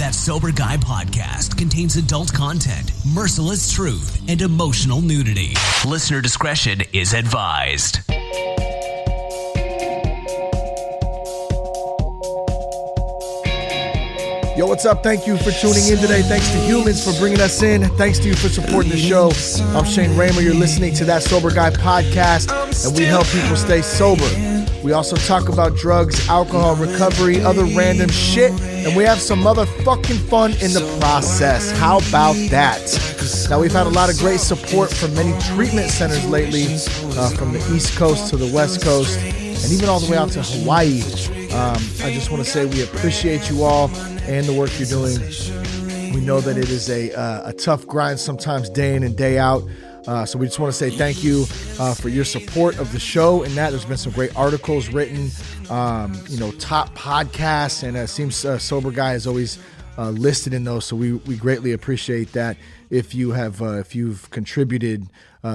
That Sober Guy podcast contains adult content, merciless truth, and emotional nudity. Listener discretion is advised. Yo, what's up? Thank you for tuning in today. Thanks to Humans for bringing us in. Thanks to you for supporting the show. I'm Shane Raymer. You're listening to That Sober Guy podcast, and we help people stay sober. We also talk about drugs, alcohol, recovery, other random shit, and we have some motherfucking fun in the process. How about that? Now, we've had a lot of great support from many treatment centers lately, from the East Coast to the West Coast, and even all the way out to Hawaii. I just want to say we appreciate you all and the work you're doing. We know that it is a tough grind sometimes, day in and day out. So we just want to say thank you for your support of the show and that. There's been some great articles written, top podcasts, and it seems Sober Guy is always listed in those. So we greatly appreciate that if you've contributed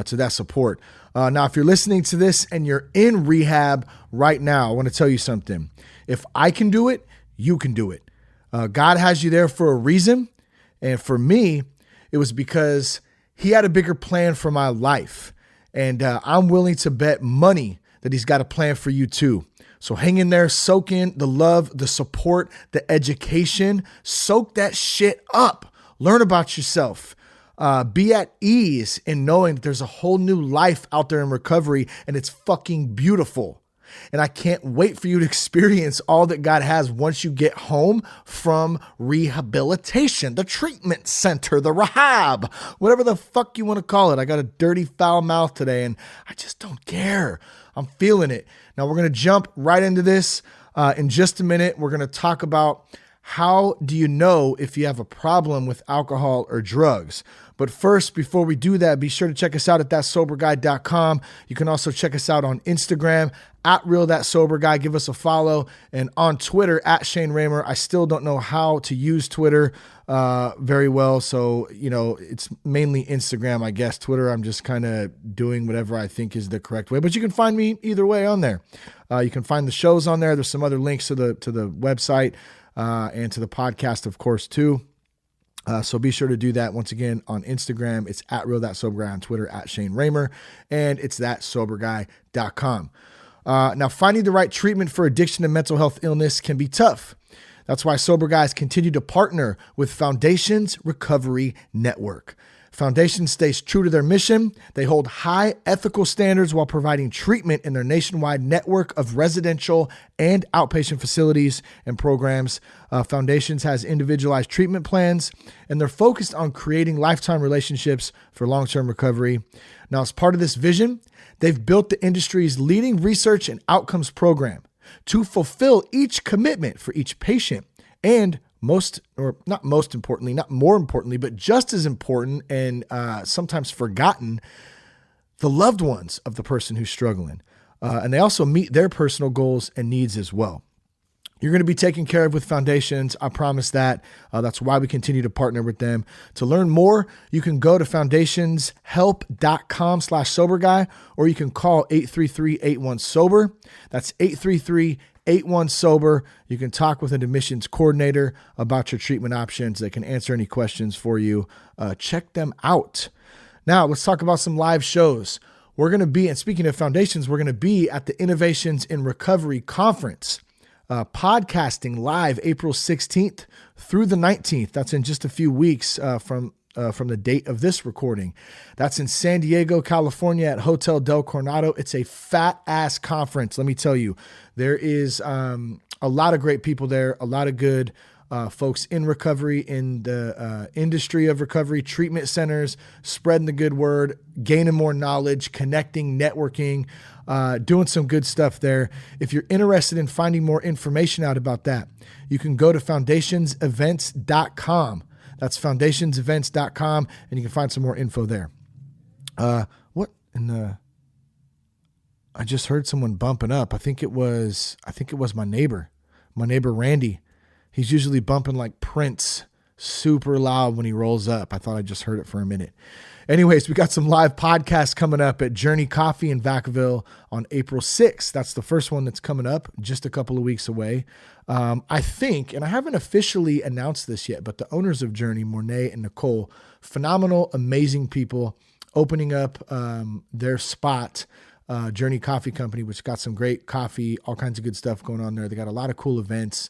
to that support. Now, if you're listening to this and you're in rehab right now, I want to tell you something. If I can do it, you can do it. God has you there for a reason. And for me, it was because He had a bigger plan for my life. And I'm willing to bet money that He's got a plan for you too. So hang in there, soak in the love, the support, the education, soak that shit up. Learn about yourself. Be at ease in knowing that there's a whole new life out there in recovery, and it's fucking beautiful. And I can't wait for you to experience all that God has once you get home from rehabilitation, the treatment center, the rehab, whatever the fuck you want to call it. I got a dirty, foul mouth today, and I just don't care. I'm feeling it. Now, we're going to jump right into this in just a minute. We're going to talk about how do you know if you have a problem with alcohol or drugs. But first, before we do that, be sure to check us out at thatsoberguy.com. You can also check us out on Instagram at realthatsoberguy. Give us a follow. And on Twitter at Shane Raymer. I still don't know how to use Twitter very well. So, it's mainly Instagram, I guess. Twitter, I'm just kind of doing whatever I think is the correct way. But you can find me either way on there. You can find the shows on there. There's some other links to the website and to the podcast, of course, too. So be sure to do that. Once again, on Instagram, it's at realthatsoberguy, on Twitter, at Shane Raymer, and it's thatsoberguy.com. Now, finding the right treatment for addiction and mental health illness can be tough. That's why Sober Guys continue to partner with Foundations Recovery Network. Foundation stays true to their mission. They hold high ethical standards while providing treatment in their nationwide network of residential and outpatient facilities and programs. Foundations has individualized treatment plans, and they're focused on creating lifetime relationships for long-term recovery. Now, as part of this vision, they've built the industry's leading research and outcomes program to fulfill each commitment for each patient, and not more importantly, but just as important and sometimes forgotten, the loved ones of the person who's struggling. And they also meet their personal goals and needs as well. You're going to be taken care of with Foundations. I promise that. That's why we continue to partner with them. To learn more, you can go to foundationshelp.com/soberguy, or you can call 833-81-SOBER. That's 833-81-SOBER. You can talk with an admissions coordinator about your treatment options. They can answer any questions for you. Check them out. Now, let's talk about some live shows. We're going to be, and speaking of Foundations, we're going to be at the Innovations in Recovery Conference. Podcasting live April 16th through the 19th. That's in just a few weeks from the date of this recording. That's in San Diego, California at Hotel Del Coronado. It's a fat ass conference. Let me tell you, there is a lot of great people there, a lot of good folks in recovery, in the industry of recovery, treatment centers, spreading the good word, gaining more knowledge, connecting, networking, doing some good stuff there. If you're interested in finding more information out about that, you can go to foundationsevents.com. That's foundationsevents.com, and you can find some more info there. What in the? I just heard someone bumping up. I think it was my neighbor Randy. He's usually bumping like Prince super loud when he rolls up. I thought I just heard it for a minute. Anyways, we got some live podcasts coming up at Journey Coffee in Vacaville on April 6th. That's the first one that's coming up, just a couple of weeks away. I think, and I haven't officially announced this yet, but the owners of Journey, Mornay and Nicole, phenomenal, amazing people, opening up their spot, Journey Coffee Company, which got some great coffee, all kinds of good stuff going on there. They got a lot of cool events.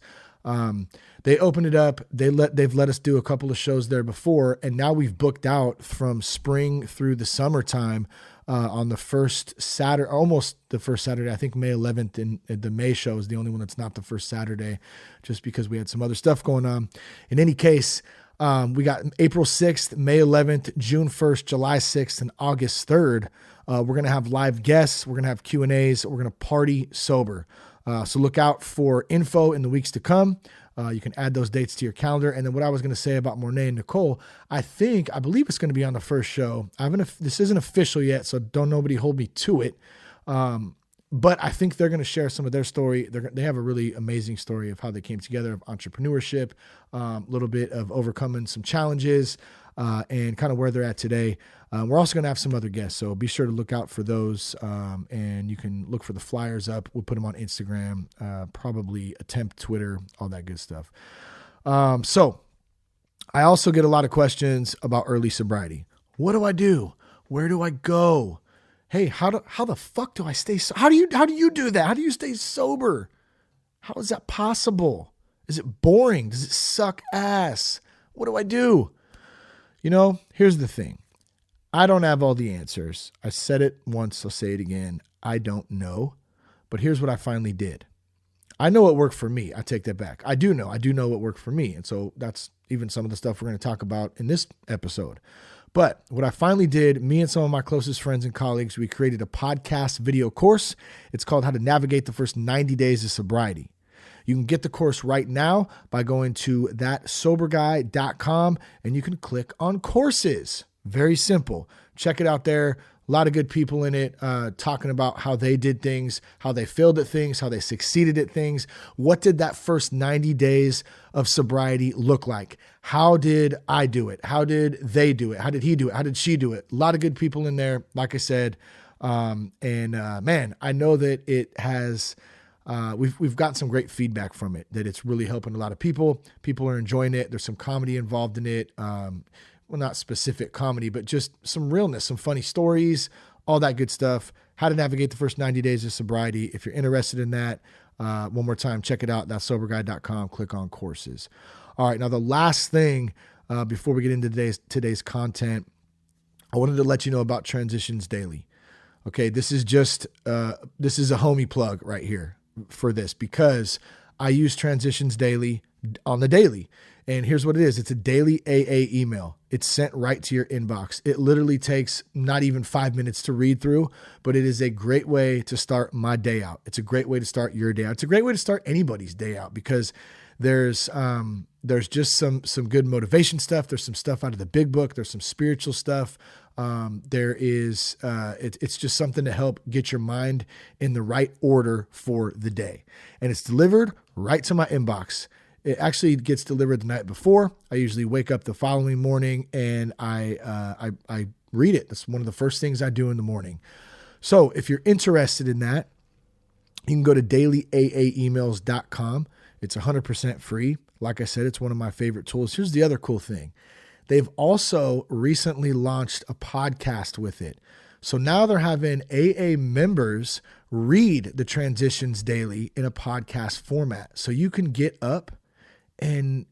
They opened it up. They've let us do a couple of shows there before, and now we've booked out from spring through the summertime on the first Saturday, almost the first Saturday. I think May 11th, and the May show is the only one that's not the first Saturday, just because we had some other stuff going on. In any case, we got April 6th, May 11th, June 1st, July 6th, and August 3rd. We're going to have live guests. We're going to have Q&As. We're going to party sober. So look out for info in the weeks to come. You can add those dates to your calendar. And then what I was going to say about Mornay and Nicole, I believe it's going to be on the first show. This isn't official yet, so don't nobody hold me to it. But I think they're going to share some of their story. They have a really amazing story of how they came together, of entrepreneurship, a little bit of overcoming some challenges, and kind of where they're at today. We're also going to have some other guests, so be sure to look out for those, and you can look for the flyers up. We'll put them on Instagram, probably attempt Twitter, all that good stuff. So I also get a lot of questions about early sobriety. What do I do? Where do I go? Hey, how the fuck do I stay? How do you do that? How do you stay sober? How is that possible? Is it boring? Does it suck ass? What do I do? Here's the thing. I don't have all the answers. I said it once. I'll say it again. I don't know, but here's what I finally did. I know what worked for me. I take that back. I do know what worked for me. And so that's even some of the stuff we're going to talk about in this episode. But what I finally did, me and some of my closest friends and colleagues, we created a podcast video course. It's called How to Navigate the First 90 Days of Sobriety. You can get the course right now by going to thatsoberguy.com, and you can click on courses. Very simple. Check it out there. A lot of good people in it, talking about how they did things, how they failed at things, how they succeeded at things. What did that first 90 days of sobriety look like? How did I do it? How did they do it? How did he do it? How did she do it? A lot of good people in there, like I said. Man, I know that it has, we've gotten some great feedback from it, that it's really helping a lot of people. People are enjoying it. There's some comedy involved in it. Well, not specific comedy, but just some realness, some funny stories, all that good stuff. How to navigate the first 90 days of sobriety. If you're interested in that, one more time, check it out. Thatsoberguy.com. Click on courses. All right. Now, the last thing before we get into today's content, I wanted to let you know about Transitions Daily. Okay. This is a homie plug right here for this, because I use Transitions Daily on the daily. And here's what it is. It's a daily AA email. It's sent right to your inbox. It literally takes not even 5 minutes to read through, but it is a great way to start my day out. It's a great way to start your day out. It's a great way to start anybody's day out, because there's just some good motivation stuff. There's some stuff out of the big book. There's some spiritual stuff. It's just something to help get your mind in the right order for the day. And it's delivered right to my inbox. It actually gets delivered the night before. I usually wake up the following morning and I read it. That's one of the first things I do in the morning. So if you're interested in that, you can go to dailyaaemails.com. It's 100% free. Like I said, it's one of my favorite tools. Here's the other cool thing. They've also recently launched a podcast with it. So now they're having AA members read the Transitions Daily in a podcast format. So you can get up, and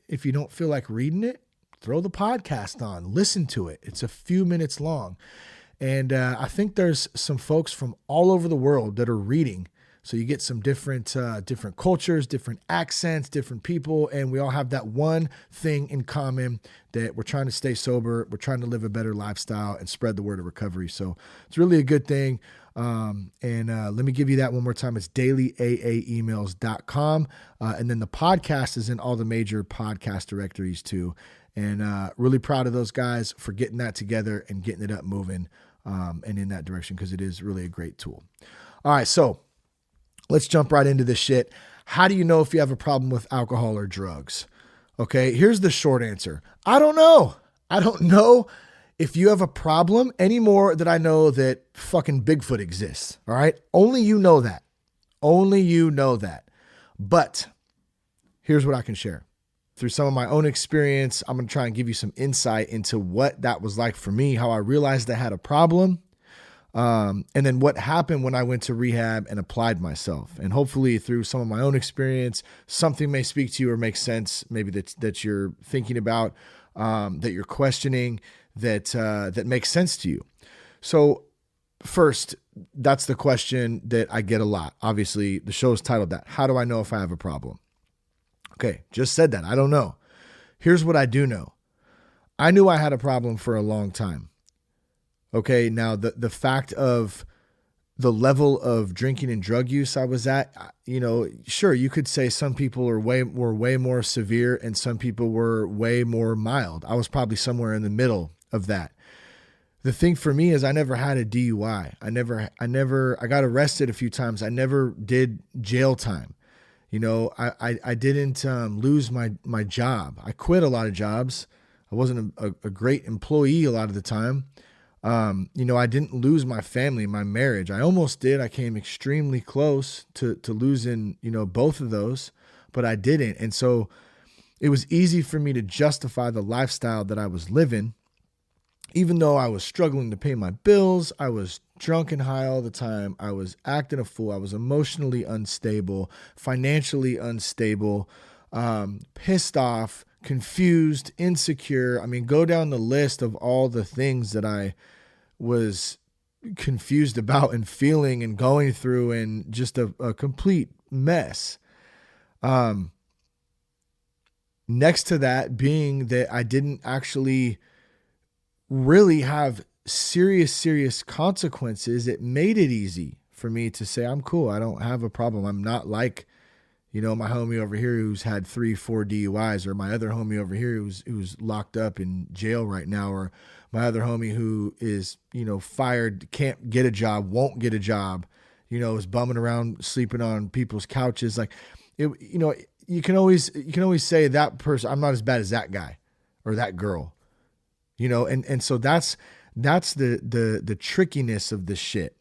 if you don't feel like reading it, throw the podcast on, listen to it. It's a few minutes long. And I think there's some folks from all over the world that are reading. So you get some different cultures, different accents, different people. And we all have that one thing in common, that we're trying to stay sober. We're trying to live a better lifestyle and spread the word of recovery. So it's really a good thing. Let me give you that one more time. It's dailyaaemails.com. And then the podcast is in all the major podcast directories too. And really proud of those guys for getting that together and getting it up moving and in that direction, because it is really a great tool. All right, so let's jump right into this shit. How do you know if you have a problem with alcohol or drugs? Okay, here's the short answer. I don't know. I don't know if you have a problem any more than I know that fucking Bigfoot exists. All right. Only you know that. Only you know that. But here's what I can share. Through some of my own experience, I'm going to try and give you some insight into what that was like for me, how I realized I had a problem, and then what happened when I went to rehab and applied myself. And hopefully through some of my own experience, something may speak to you or make sense, maybe that you're thinking about, that you're questioning, that makes sense to you. So first, that's the question that I get a lot. Obviously, the show is titled that. How do I know if I have a problem? Okay, just said that. I don't know. Here's what I do know. I knew I had a problem for a long time. Okay, now the fact of the level of drinking and drug use I was at, sure, you could say some people were way more severe and some people were way more mild. I was probably somewhere in the middle of that. The thing for me is I never had a DUI. I got arrested a few times. I never did jail time. I didn't lose my job. I quit a lot of jobs. I wasn't a great employee a lot of the time. I didn't lose my family, my marriage. I almost did. I came extremely close to losing, both of those, but I didn't. And so it was easy for me to justify the lifestyle that I was living. Even though I was struggling to pay my bills, I was drunk and high all the time. I was acting a fool. I was emotionally unstable, financially unstable, pissed off, confused, insecure. I mean, go down the list of all the things that I was confused about and feeling and going through, and just a complete mess. Next to that being that I didn't actually really have serious consequences, it made it easy for me to say, I'm cool. I don't have a problem. I'm not like, my homie over here who's had 3-4 DUIs, or my other homie over here who's locked up in jail right now, or my other homie who is, fired, can't get a job, won't get a job, is bumming around, sleeping on people's couches. Like, you can always say that person, I'm not as bad as that guy or that girl. And so that's the trickiness of this shit,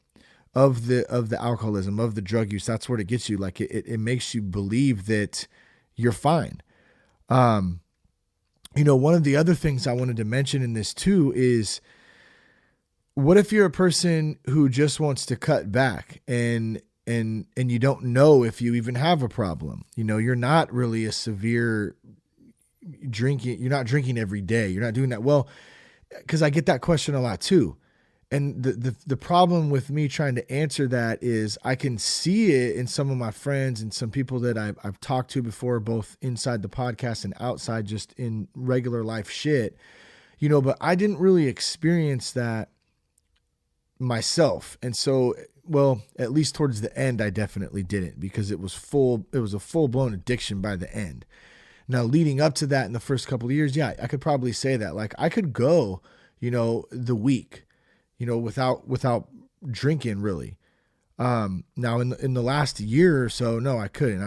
of the alcoholism, of the drug use. That's what it gets you. Like it makes you believe that you're fine. One of the other things I wanted to mention in this too is, what if you're a person who just wants to cut back and you don't know if you even have a problem? You're not really a severe drinking. You're not drinking every day. You're not doing that. Well, because I get that question a lot too. And the problem with me trying to answer that is I can see it in some of my friends and some people that I've talked to before, both inside the podcast and outside, just in regular life shit, but I didn't really experience that myself. And so, well, at least towards the end, I definitely didn't, because it was a full blown addiction by the end. Now, leading up to that in the first couple of years, yeah, I could probably say that. Like, I could go, the week, without drinking really. Now in the last year or so, no, I couldn't.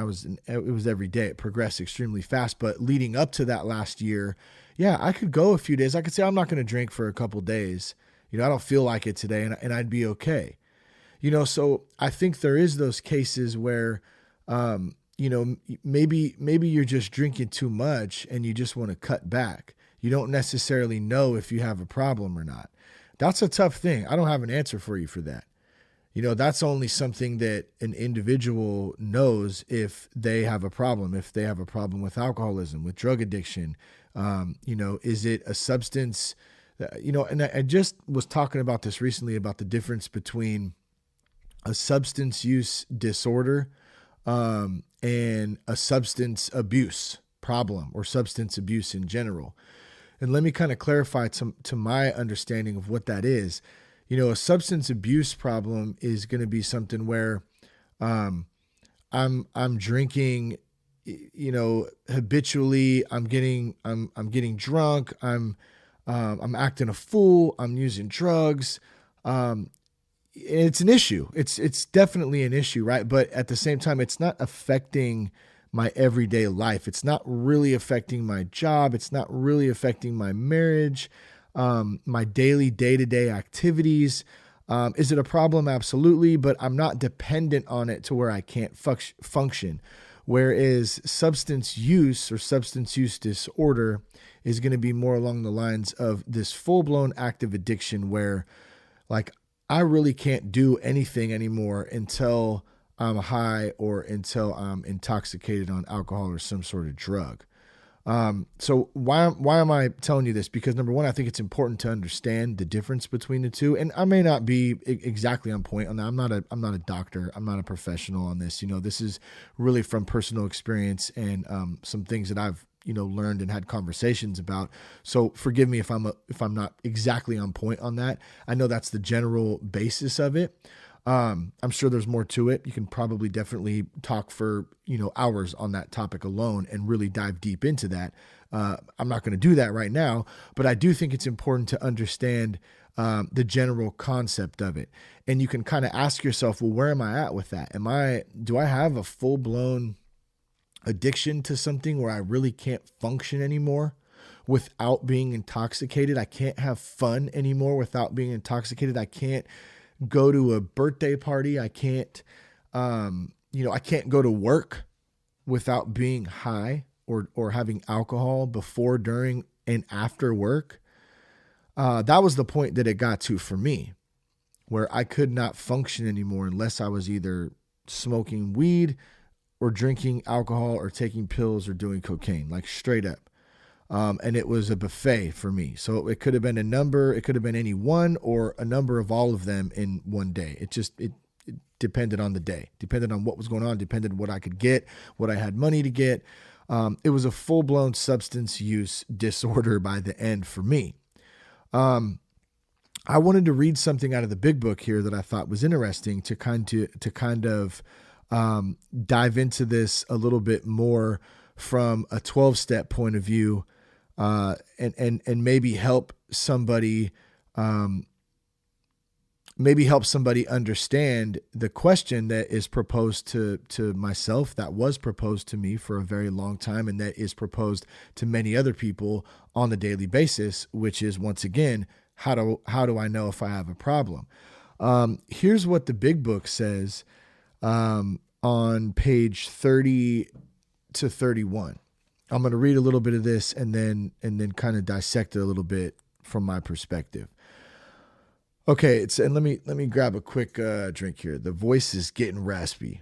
It was every day. It progressed extremely fast. But leading up to that last year, yeah, I could go a few days. I could say, I'm not going to drink for a couple of days. I don't feel like it today, and I'd be okay. So I think there is those cases where, maybe you're just drinking too much and you just want to cut back. You don't necessarily know if you have a problem or not. That's a tough thing. I don't have an answer for you for that. That's only something that an individual knows if they have a problem, if they have a problem with alcoholism, with drug addiction. Is it a substance, and I just was talking about this recently, about the difference between a substance use disorder and a substance abuse problem, or substance abuse in general. And let me kind of clarify to my understanding of what that is. A substance abuse problem is going to be something where I'm drinking, habitually. I'm getting drunk. I'm acting a fool. I'm using drugs. It's an issue. It's definitely an issue, right? But at the same time, it's not affecting my everyday life. It's not really affecting my job. It's not really affecting my marriage, my daily day-to-day activities. Is it a problem? Absolutely. But I'm not dependent on it to where I can't function. Whereas substance use or substance use disorder is going to be more along the lines of this full-blown active addiction where, like, I really can't do anything anymore until I'm high or until I'm intoxicated on alcohol or some sort of drug. So why am I telling you this? Because number one, I think it's important to understand the difference between the two. And I may not be exactly on point on that. I'm not a doctor. I'm not a professional on this. This is really from personal experience and some things that I've learned and had conversations about. So forgive me if I'm not exactly on point on that. I know that's the general basis of it. I'm sure there's more to it. You can probably definitely talk for, hours on that topic alone and really dive deep into that. I'm not going to do that right now, but I do think it's important to understand the general concept of it. And you can kind of ask yourself, well, where am I at with that? Do I have a full-blown addiction to something where I really can't function anymore without being intoxicated? I can't have fun anymore without being intoxicated. I can't go to a birthday party. I can't, I can't go to work without being high or having alcohol before, during, and after work. That was the point that it got to for me, where I could not function anymore unless I was either smoking weed or drinking alcohol or taking pills or doing cocaine, like straight up. And it was a buffet for me. So it could have been a number, it could have been any one or a number of all of them in one day. It depended on the day, depended on what was going on, depended on what I could get, what I had money to get. It was a full-blown substance use disorder by the end for me. I wanted to read something out of the big book here that I thought was interesting to kind of dive into this a little bit more from a 12-step point of view, and maybe help somebody understand the question that is proposed to myself, that was proposed to me for a very long time, and that is proposed to many other people on a daily basis, which is, once again, how do I know if I have a problem? Here's what the big book says on page 30 to 31. I'm going to read a little bit of this and then kind of dissect it a little bit from my perspective. Okay, and let me grab a quick drink here. The voice is getting raspy.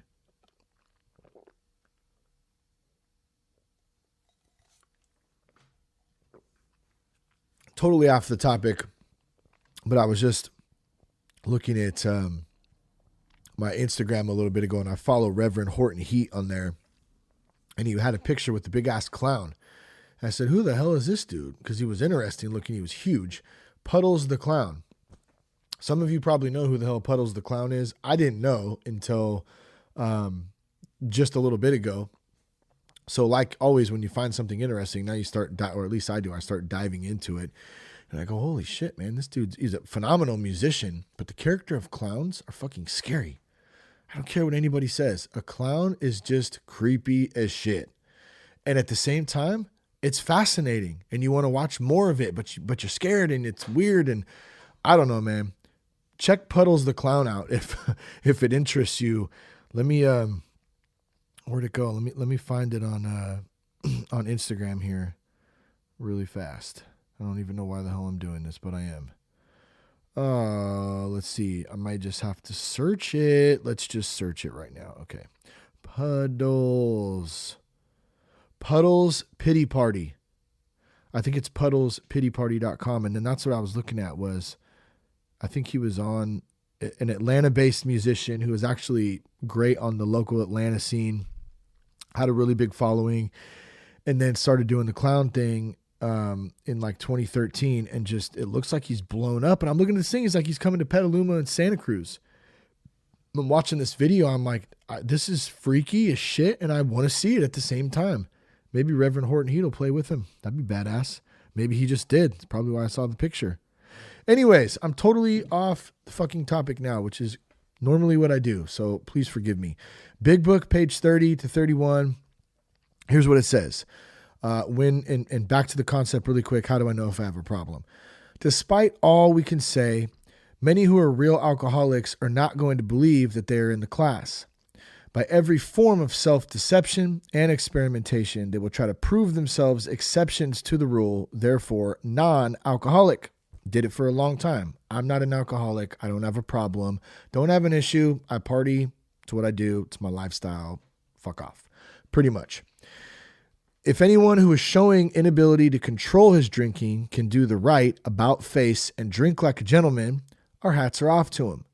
Totally off the topic, but I was just looking at my Instagram a little bit ago, and I follow Reverend Horton Heat on there. And he had a picture with the big ass clown. And I said, who the hell is this dude? Because he was interesting looking. He was huge. Puddles the Clown. Some of you probably know who the hell Puddles the Clown is. I didn't know until just a little bit ago. So like always, when you find something interesting, now you start, or at least I do, I start diving into it. And I go, holy shit, man, this he's a phenomenal musician. But the character of clowns are fucking scary. I don't care what anybody says. A clown is just creepy as shit. And at the same time, it's fascinating and you want to watch more of it, but you're scared and it's weird. And I don't know, man. Check Puddles the Clown out if it interests you. Let me, where'd it go? Let me find it on Instagram here really fast. I don't even know why the hell I'm doing this, but I am. Let's see. I might just have to search it. Let's just search it right now. Okay. Puddles Pity Party. I think it's puddlespittyparty.com. And then that's what I was looking at was, I think he was on an Atlanta-based musician who was actually great on the local Atlanta scene, had a really big following, and then started doing the clown thing in like 2013, and just, it looks like he's blown up. And I'm looking at this thing, he's like, he's coming to Petaluma and Santa Cruz. I'm watching this video, I'm like, this is freaky as shit, and I want to see it at the same time. Maybe Reverend Horton Heat will play with him. That'd be badass. Maybe he just did. It's probably why I saw the picture. Anyways, I'm totally off the fucking topic now, which is normally what I do, so please forgive me. Big book, page 30 to 31. Here's what it says. And back to the concept really quick. How do I know if I have a problem? Despite all we can say, many who are real alcoholics are not going to believe that they are in the class. By every form of self-deception and experimentation, they will try to prove themselves exceptions to the rule, therefore non-alcoholic. Did it for a long time. I'm not an alcoholic. I don't have a problem. Don't have an issue. I party. It's what I do. It's my lifestyle. Fuck off. Pretty much. If anyone who is showing inability to control his drinking can do the right about face and drink like a gentleman, our hats are off to him.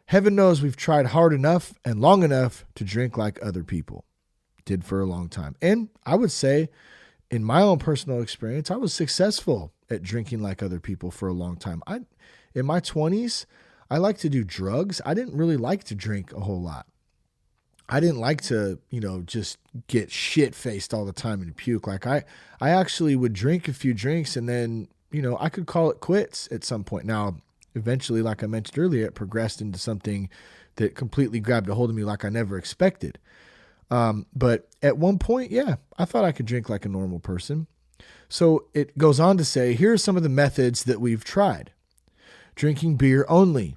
Heaven knows we've tried hard enough and long enough to drink like other people. Did for a long time. And I would say, in my own personal experience, I was successful at drinking like other people for a long time. In my 20s, I liked to do drugs. I didn't really like to drink a whole lot. I didn't like to, just get shit-faced all the time and puke. Like I actually would drink a few drinks and then, I could call it quits at some point. Now, eventually, like I mentioned earlier, it progressed into something that completely grabbed a hold of me like I never expected. But at one point, yeah, I thought I could drink like a normal person. So it goes on to say, here are some of the methods that we've tried. Drinking beer only.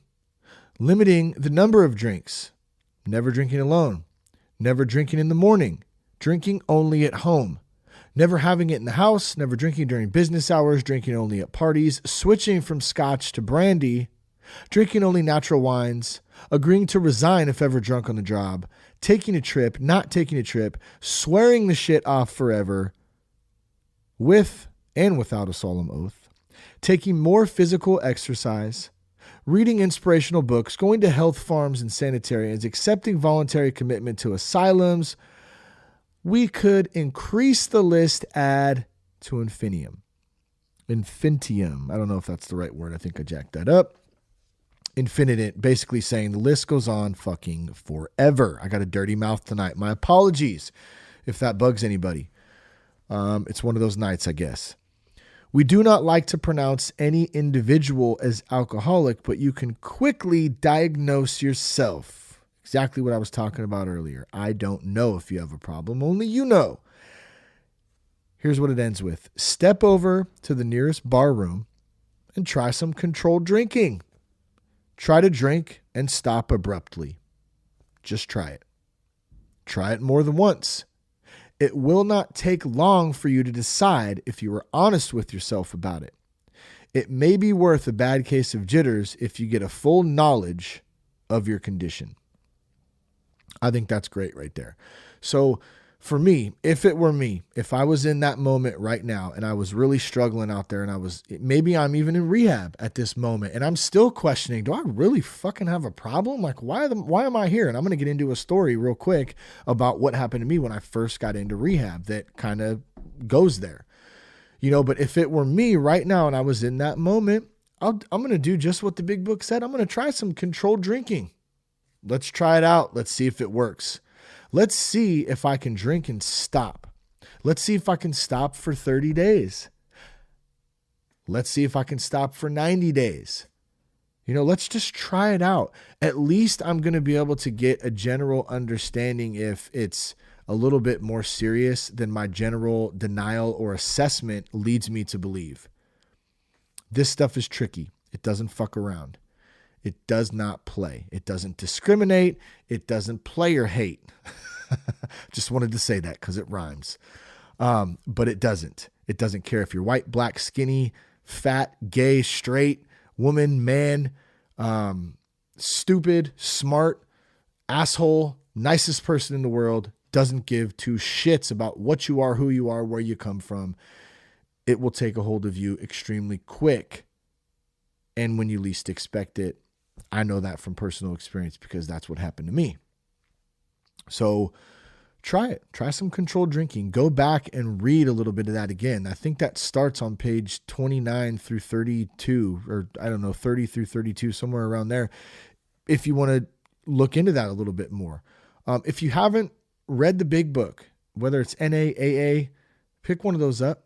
Limiting the number of drinks. Never drinking alone. Never drinking in the morning. Drinking only at home. Never having it in the house. Never drinking during business hours. Drinking only at parties. Switching from scotch to brandy. Drinking only natural wines. Agreeing to resign if ever drunk on the job. Taking a trip. Not taking a trip. Swearing the shit off forever. With and without a solemn oath. Taking more physical exercise. Reading inspirational books, going to health farms and sanitariums, accepting voluntary commitment to asylums. We could increase the list, add to infinitum. Infinitum. I don't know if that's the right word. I think I jacked that up. Infinitum, basically saying the list goes on fucking forever. I got a dirty mouth tonight. My apologies if that bugs anybody. It's one of those nights, I guess. We do not like to pronounce any individual as alcoholic, but you can quickly diagnose yourself. Exactly what I was talking about earlier. I don't know if you have a problem. Only you know. Here's what it ends with. Step over to the nearest bar room and try some controlled drinking. Try to drink and stop abruptly. Just try it. Try it more than once. It will not take long for you to decide if you are honest with yourself about it. It may be worth a bad case of jitters if you get a full knowledge of your condition. I think that's great right there. So for me, if it were me, if I was in that moment right now and I was really struggling out there and maybe I'm even in rehab at this moment and I'm still questioning, do I really fucking have a problem? Like, why am I here? And I'm going to get into a story real quick about what happened to me when I first got into rehab that kind of goes there, but if it were me right now and I was in that moment, I'm going to do just what the big book said. I'm going to try some controlled drinking. Let's try it out. Let's see if it works. Let's see if I can drink and stop. Let's see if I can stop for 30 days. Let's see if I can stop for 90 days. Let's just try it out. At least I'm going to be able to get a general understanding if it's a little bit more serious than my general denial or assessment leads me to believe. This stuff is tricky. It doesn't fuck around. It does not play. It doesn't discriminate. It doesn't play or hate. Just wanted to say that because it rhymes. But it doesn't. It doesn't care if you're white, black, skinny, fat, gay, straight, woman, man, stupid, smart, asshole, nicest person in the world. Doesn't give two shits about what you are, who you are, where you come from. It will take a hold of you extremely quick. And when you least expect it. I know that from personal experience because that's what happened to me. So try it. Try some controlled drinking. Go back and read a little bit of that again. I think that starts on page 29 through 32, or 30 through 32, somewhere around there. If you want to look into that a little bit more. If you haven't read the big book, whether it's NA, AA, pick one of those up.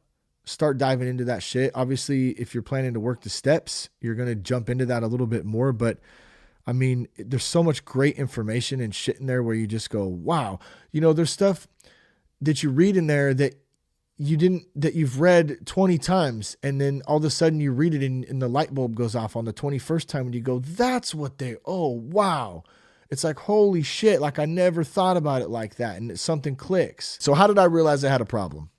Start diving into that shit. Obviously, if you're planning to work the steps, you're going to jump into that a little bit more. But I mean, there's so much great information and shit in there where you just go, wow. There's stuff that you read in there that you've read 20 times, and then all of a sudden you read it and the light bulb goes off on the 21st time and you go, that's what oh, wow. It's like, holy shit. Like I never thought about it like that. And something clicks. So how did I realize I had a problem?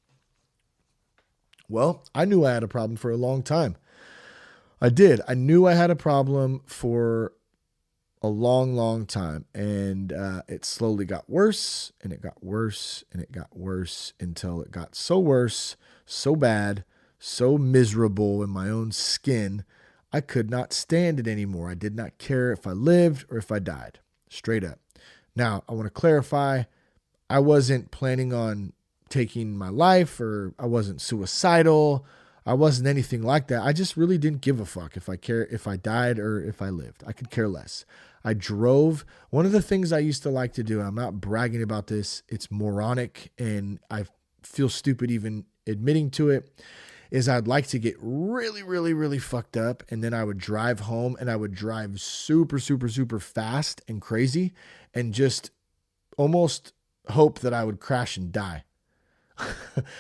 Well, I knew I had a problem for a long time. I did. I knew I had a problem for a long, long time. And it slowly got worse and it got worse and it got worse until it got so worse, so bad, so miserable in my own skin. I could not stand it anymore. I did not care if I lived or if I died. Straight up. Now, I want to clarify, I wasn't planning on taking my life, or I wasn't suicidal. I wasn't anything like that. I just really didn't give a fuck if I died or if I lived. I could care less. I drove. One of the things I used to like to do, and I'm not bragging about this, it's moronic and I feel stupid even admitting to it, is I'd like to get really, really, really fucked up. And then I would drive home and I would drive super, super, super fast and crazy and just almost hope that I would crash and die.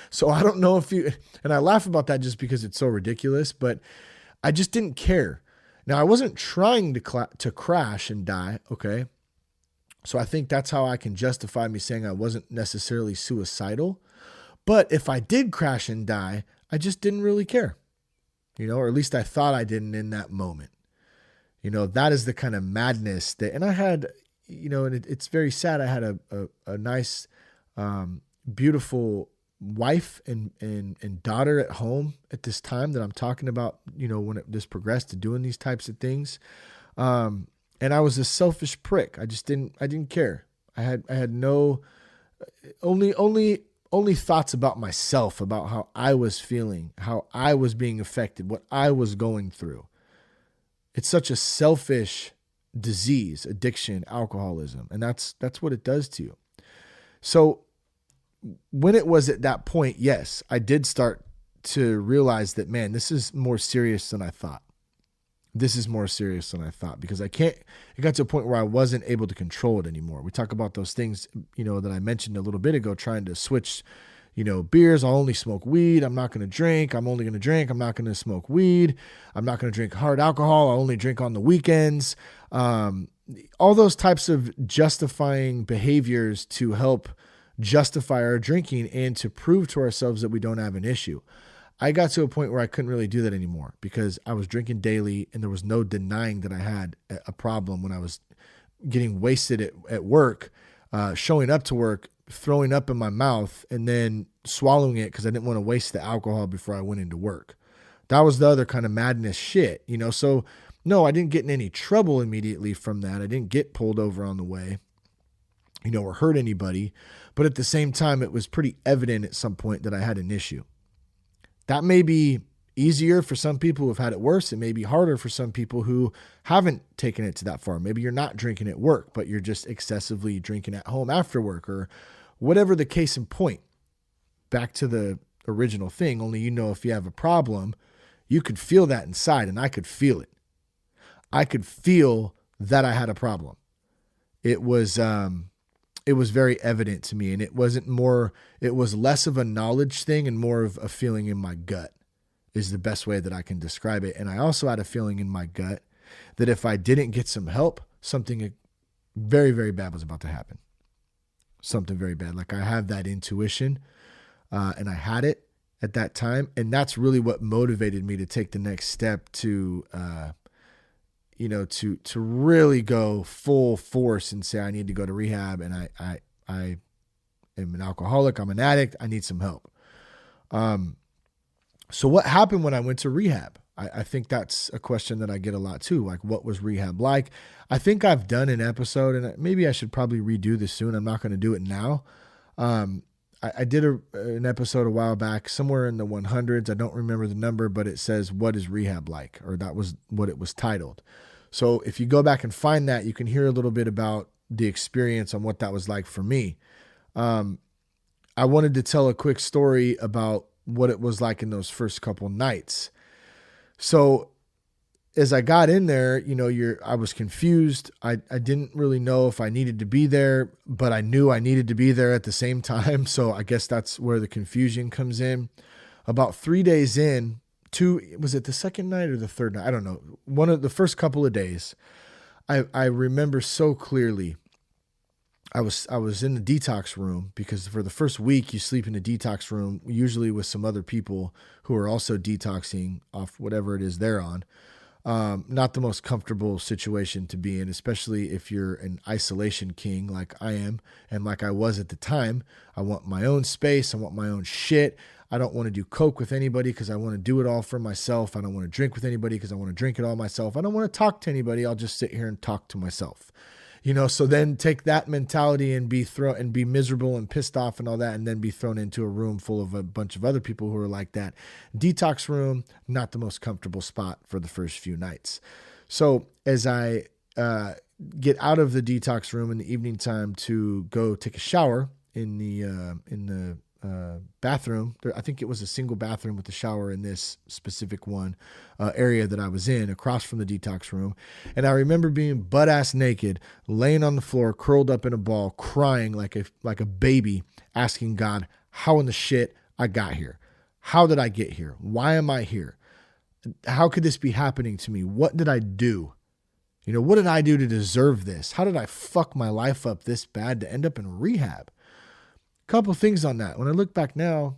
So I don't know if and I laugh about that just because it's so ridiculous, but I just didn't care. Now I wasn't trying to crash and die. Okay. So I think that's how I can justify me saying I wasn't necessarily suicidal, but if I did crash and die, I just didn't really care, or at least I thought I didn't in that moment. That is the kind of madness that, and I had, and it's very sad. I had a nice, beautiful wife and daughter at home at this time that I'm talking about, when this progressed to doing these types of things. And I was a selfish prick. I didn't care. I had no, only thoughts about myself, about how I was feeling, how I was being affected, what I was going through. It's such a selfish disease, addiction, alcoholism. And that's what it does to you. So when it was at that point, yes, I did start to realize that, man, this is more serious than I thought. This is more serious than I thought, because it got to a point where I wasn't able to control it anymore. We talk about those things, that I mentioned a little bit ago, trying to switch, beers. I'll only smoke weed. I'm not going to drink. I'm only going to drink. I'm not going to smoke weed. I'm not going to drink hard alcohol. I'll only drink on the weekends. All those types of justifying behaviors to help justify our drinking and to prove to ourselves that we don't have an issue. I got to a point where I couldn't really do that anymore because I was drinking daily and there was no denying that I had a problem when I was getting wasted at work, showing up to work, throwing up in my mouth, and then swallowing it because I didn't want to waste the alcohol before I went into work. That was the other kind of madness shit, So no, I didn't get in any trouble immediately from that. I didn't get pulled over on the way, or hurt anybody. But at the same time, it was pretty evident at some point that I had an issue. That may be easier for some people who have had it worse. It may be harder for some people who haven't taken it to that far. Maybe you're not drinking at work, but you're just excessively drinking at home after work, or whatever the case in point. Back to the original thing, only if you have a problem, you could feel that inside, and I could feel it. I could feel that I had a problem. It was very evident to me, and it was less of a knowledge thing and more of a feeling in my gut is the best way that I can describe it. And I also had a feeling in my gut that if I didn't get some help, something very, very bad was about to happen. Something very bad. Like I have that intuition, and I had it at that time. And that's really what motivated me to take the next step to really go full force and say, I need to go to rehab, and I am an alcoholic. I'm an addict. I need some help. So what happened when I went to rehab? I think that's a question that I get a lot too. Like, what was rehab like? I think I've done an episode, and maybe I should probably redo this soon. I'm not going to do it now. I did an episode a while back, somewhere in the 100s. I don't remember the number, but it says, what is rehab like? Or that was what it was titled. So if you go back and find that, you can hear a little bit about the experience on what that was like for me. I wanted to tell a quick story about what it was like in those first couple nights. So as I got in there, I was confused. I didn't really know if I needed to be there, but I knew I needed to be there at the same time. So I guess that's where the confusion comes in. About 3 days in, was it the second night or the third night? I don't know. One of the first couple of days, I remember so clearly. I was in the detox room, because for the first week you sleep in the detox room, usually with some other people who are also detoxing off whatever it is they're on. Not the most comfortable situation to be in, especially if you're an isolation king like I am and like I was at the time. I want my own space. I want my own shit. I don't want to do coke with anybody because I want to do it all for myself. I don't want to drink with anybody because I want to drink it all myself. I don't want to talk to anybody. I'll just sit here and talk to myself. So then take that mentality and be miserable and pissed off and all that, and then be thrown into a room full of a bunch of other people who are like that. Detox room, not the most comfortable spot for the first few nights. So as I get out of the detox room in the evening time to go take a shower in the bathroom, I think it was a single bathroom with the shower in this specific one area that I was in, across from the detox room. And I remember being butt ass naked, laying on the floor, curled up in a ball, crying like a baby, asking God, how in the shit I got here? How did I get here? Why am I here? How could this be happening to me? What did I do? What did I do to deserve this? How did I fuck my life up this bad to end up in rehab? Couple things on that. When I look back now,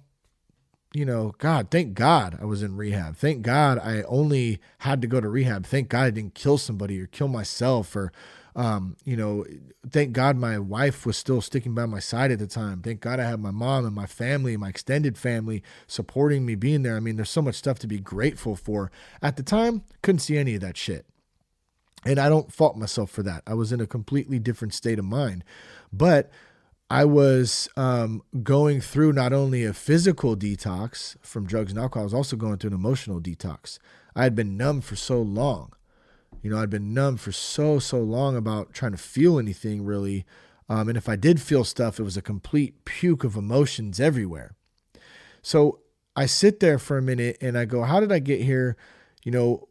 God, thank God I was in rehab. Thank God I only had to go to rehab. Thank God I didn't kill somebody or kill myself, or, thank God my wife was still sticking by my side at the time. Thank God I had my mom and my family, my extended family supporting me being there. I mean, there's so much stuff to be grateful for. At the time, couldn't see any of that shit. And I don't fault myself for that. I was in a completely different state of mind, but I was going through not only a physical detox from drugs and alcohol, I was also going through an emotional detox. I had been numb for so long. I'd been numb for so long about trying to feel anything really. And if I did feel stuff, it was a complete puke of emotions everywhere. So I sit there for a minute and I go, how did I get here?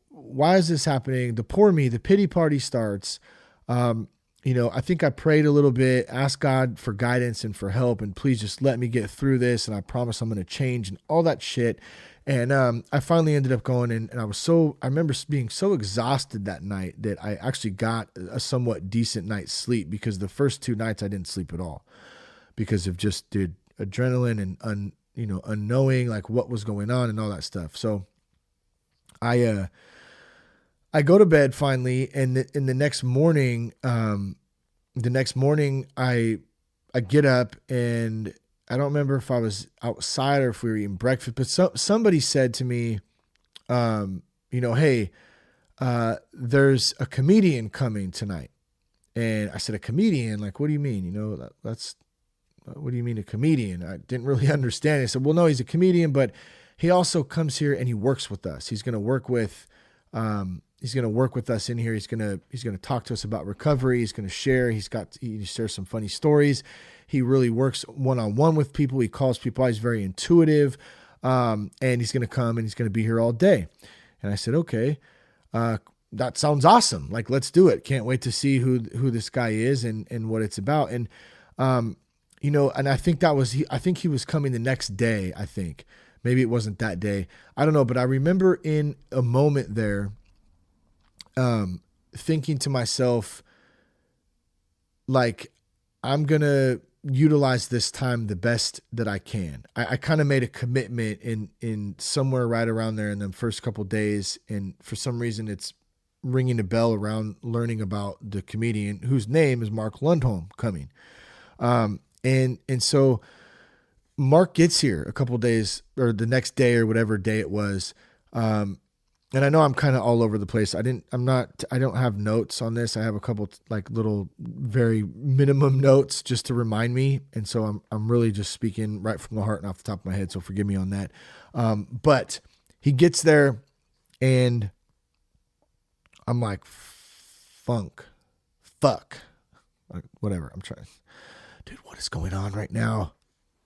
Why is this happening? The poor me, the pity party starts. I think I prayed a little bit, asked God for guidance and for help, and please just let me get through this. And I promise I'm going to change and all that shit. And I finally ended up going in, and I remember being so exhausted that night that I actually got a somewhat decent night's sleep, because the first 2 nights I didn't sleep at all because of just adrenaline and unknowing like what was going on and all that stuff. So I go to bed finally, and in the next morning, I get up, and I don't remember if I was outside or if we were eating breakfast, but somebody said to me, hey, there's a comedian coming tonight. And I said, a comedian? Like, what do you mean? What do you mean a comedian? I didn't really understand. I said, well, no, he's a comedian, but he also comes here and he works with us. He's going to work with us in here. He's going to talk to us about recovery. He's going to share. He shares some funny stories. He really works one-on-one with people. He calls people out. He's very intuitive. And he's going to come and he's going to be here all day. And I said, okay, that sounds awesome. Like, let's do it. Can't wait to see who this guy is and what it's about. And, and I think I think he was coming the next day. I think maybe it wasn't that day. I don't know. But I remember in a moment there, thinking to myself, like, I'm going to utilize this time the best that I can. I kind of made a commitment in somewhere right around there in the first couple of days. And for some reason it's ringing a bell around learning about the comedian whose name is Mark Lundholm coming. And so Mark gets here a couple of days, or the next day or whatever day it was. And I know I'm kind of all over the place. I don't have notes on this. I have a couple like little very minimum notes just to remind me. And so I'm really just speaking right from the heart and off the top of my head. So forgive me on that. But he gets there and I'm like, fuck, like, whatever. I'm trying, dude, what is going on right now?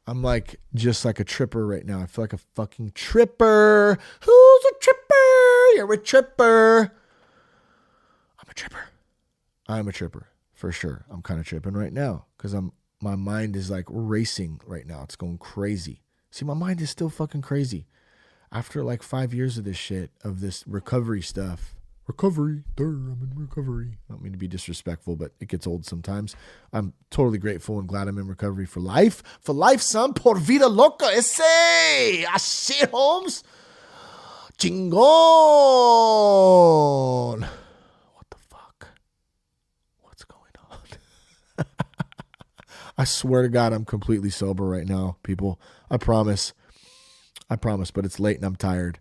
I'm like, just like a tripper right now. I feel like a fucking tripper. Who's a tripper? You're a tripper. I'm a tripper. I'm a tripper for sure. I'm kind of tripping right now because my mind is like racing right now. It's going crazy. See, my mind is still fucking crazy. After like 5 years of this shit, of this recovery stuff. Recovery. I'm in recovery. I don't mean to be disrespectful, but it gets old sometimes. I'm totally grateful and glad I'm in recovery for life. For life, son. Por vida loca. Ese. Ah, shit, Holmes. Chingon. What the fuck? What's going on? I swear to God, I'm completely sober right now, people. I promise, but it's late and I'm tired.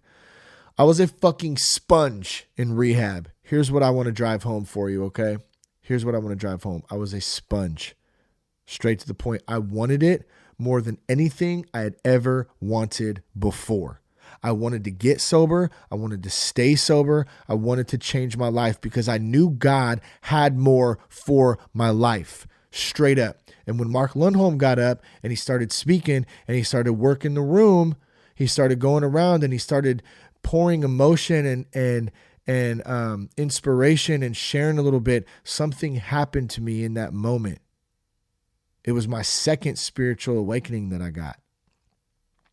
I was a fucking sponge in rehab. Here's what I want to drive home for you, okay? Here's what I want to drive home. I was a sponge. Straight to the point. I wanted it more than anything I had ever wanted before. I wanted to get sober. I wanted to stay sober. I wanted to change my life because I knew God had more for my life. Straight up. And when Mark Lundholm got up and he started speaking and he started working the room, he started going around and he started pouring emotion and inspiration and sharing a little bit, something happened to me in that moment. It was my second spiritual awakening that I got.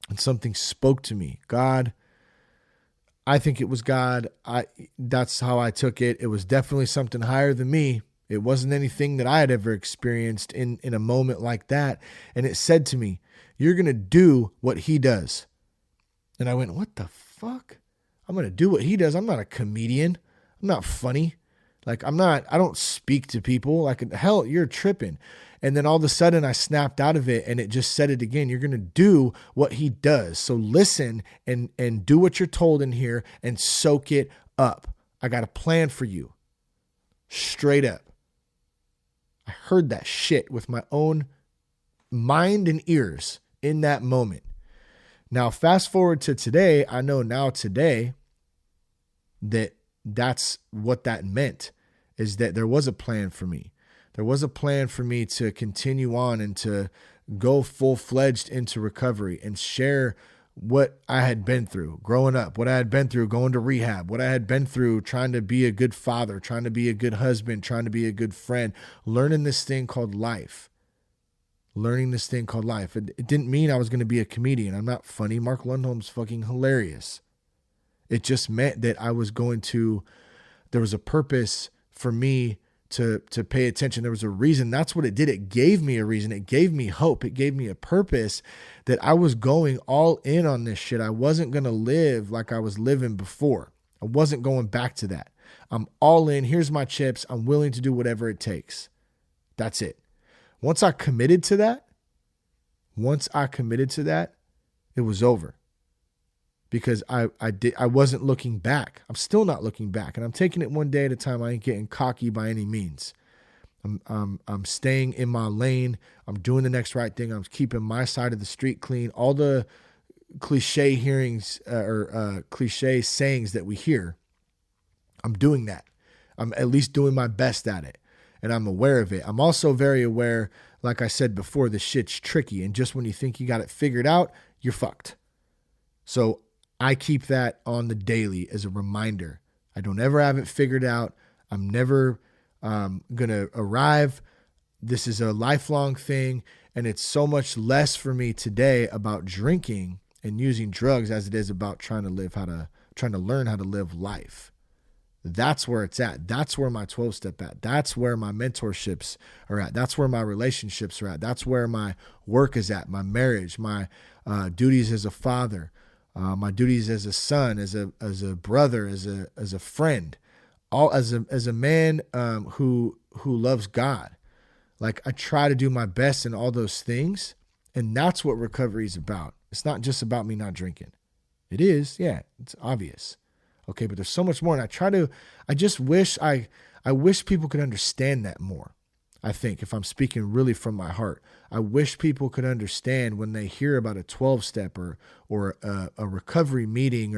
And something spoke to me. God, I think it was God. That's how I took it. It was definitely something higher than me. It wasn't anything that I had ever experienced in a moment like that. And it said to me, you're going to do what he does. And I went, what the fuck? I'm going to do what he does. I'm not a comedian. I'm not funny. Like I don't speak to people like, hell, you're tripping. And then all of a sudden I snapped out of it and it just said it again. You're going to do what he does. So listen and do what you're told in here and soak it up. I got a plan for you. Straight up. I heard that shit with my own mind and ears in that moment. Now, fast forward to today, I know now today that that's what that meant, is that there was a plan for me. There was a plan for me to continue on and to go full-fledged into recovery and share what I had been through growing up, what I had been through going to rehab, what I had been through trying to be a good father, trying to be a good husband, trying to be a good friend, learning this thing called life. It didn't mean I was going to be a comedian. I'm not funny. Mark Lundholm's fucking hilarious. It just meant that there was a purpose for me to pay attention. There was a reason. That's what it did. It gave me a reason. It gave me hope. It gave me a purpose that I was going all in on this shit. I wasn't going to live like I was living before. I wasn't going back to that. I'm all in. Here's my chips. I'm willing to do whatever it takes. That's it. Once I committed to that, it was over. Because I wasn't looking back. I'm still not looking back. And I'm taking it one day at a time. I ain't getting cocky by any means. I'm staying in my lane. I'm doing the next right thing. I'm keeping my side of the street clean. All the cliche hearings or cliche sayings that we hear, I'm doing that. I'm at least doing my best at it. And I'm aware of it. I'm also very aware, like I said before, this shit's tricky. And just when you think you got it figured out, you're fucked. So I keep that on the daily as a reminder. I don't ever have it figured out. I'm never going to arrive. This is a lifelong thing. And it's so much less for me today about drinking and using drugs as it is about trying to learn how to live life. That's where it's at. That's where my 12-step at. That's where my mentorships are at. That's where my relationships are at. That's where my work is at, my marriage, my duties as a father, my duties as a son, as a brother, as a friend, all as a man who loves God. Like I try to do my best in all those things, and that's what recovery is about. It's not just about me not drinking. It is, yeah, it's obvious. Okay, but there's so much more. And I just wish people could understand that more. I think if I'm speaking really from my heart, I wish people could understand when they hear about a 12-step or a recovery meeting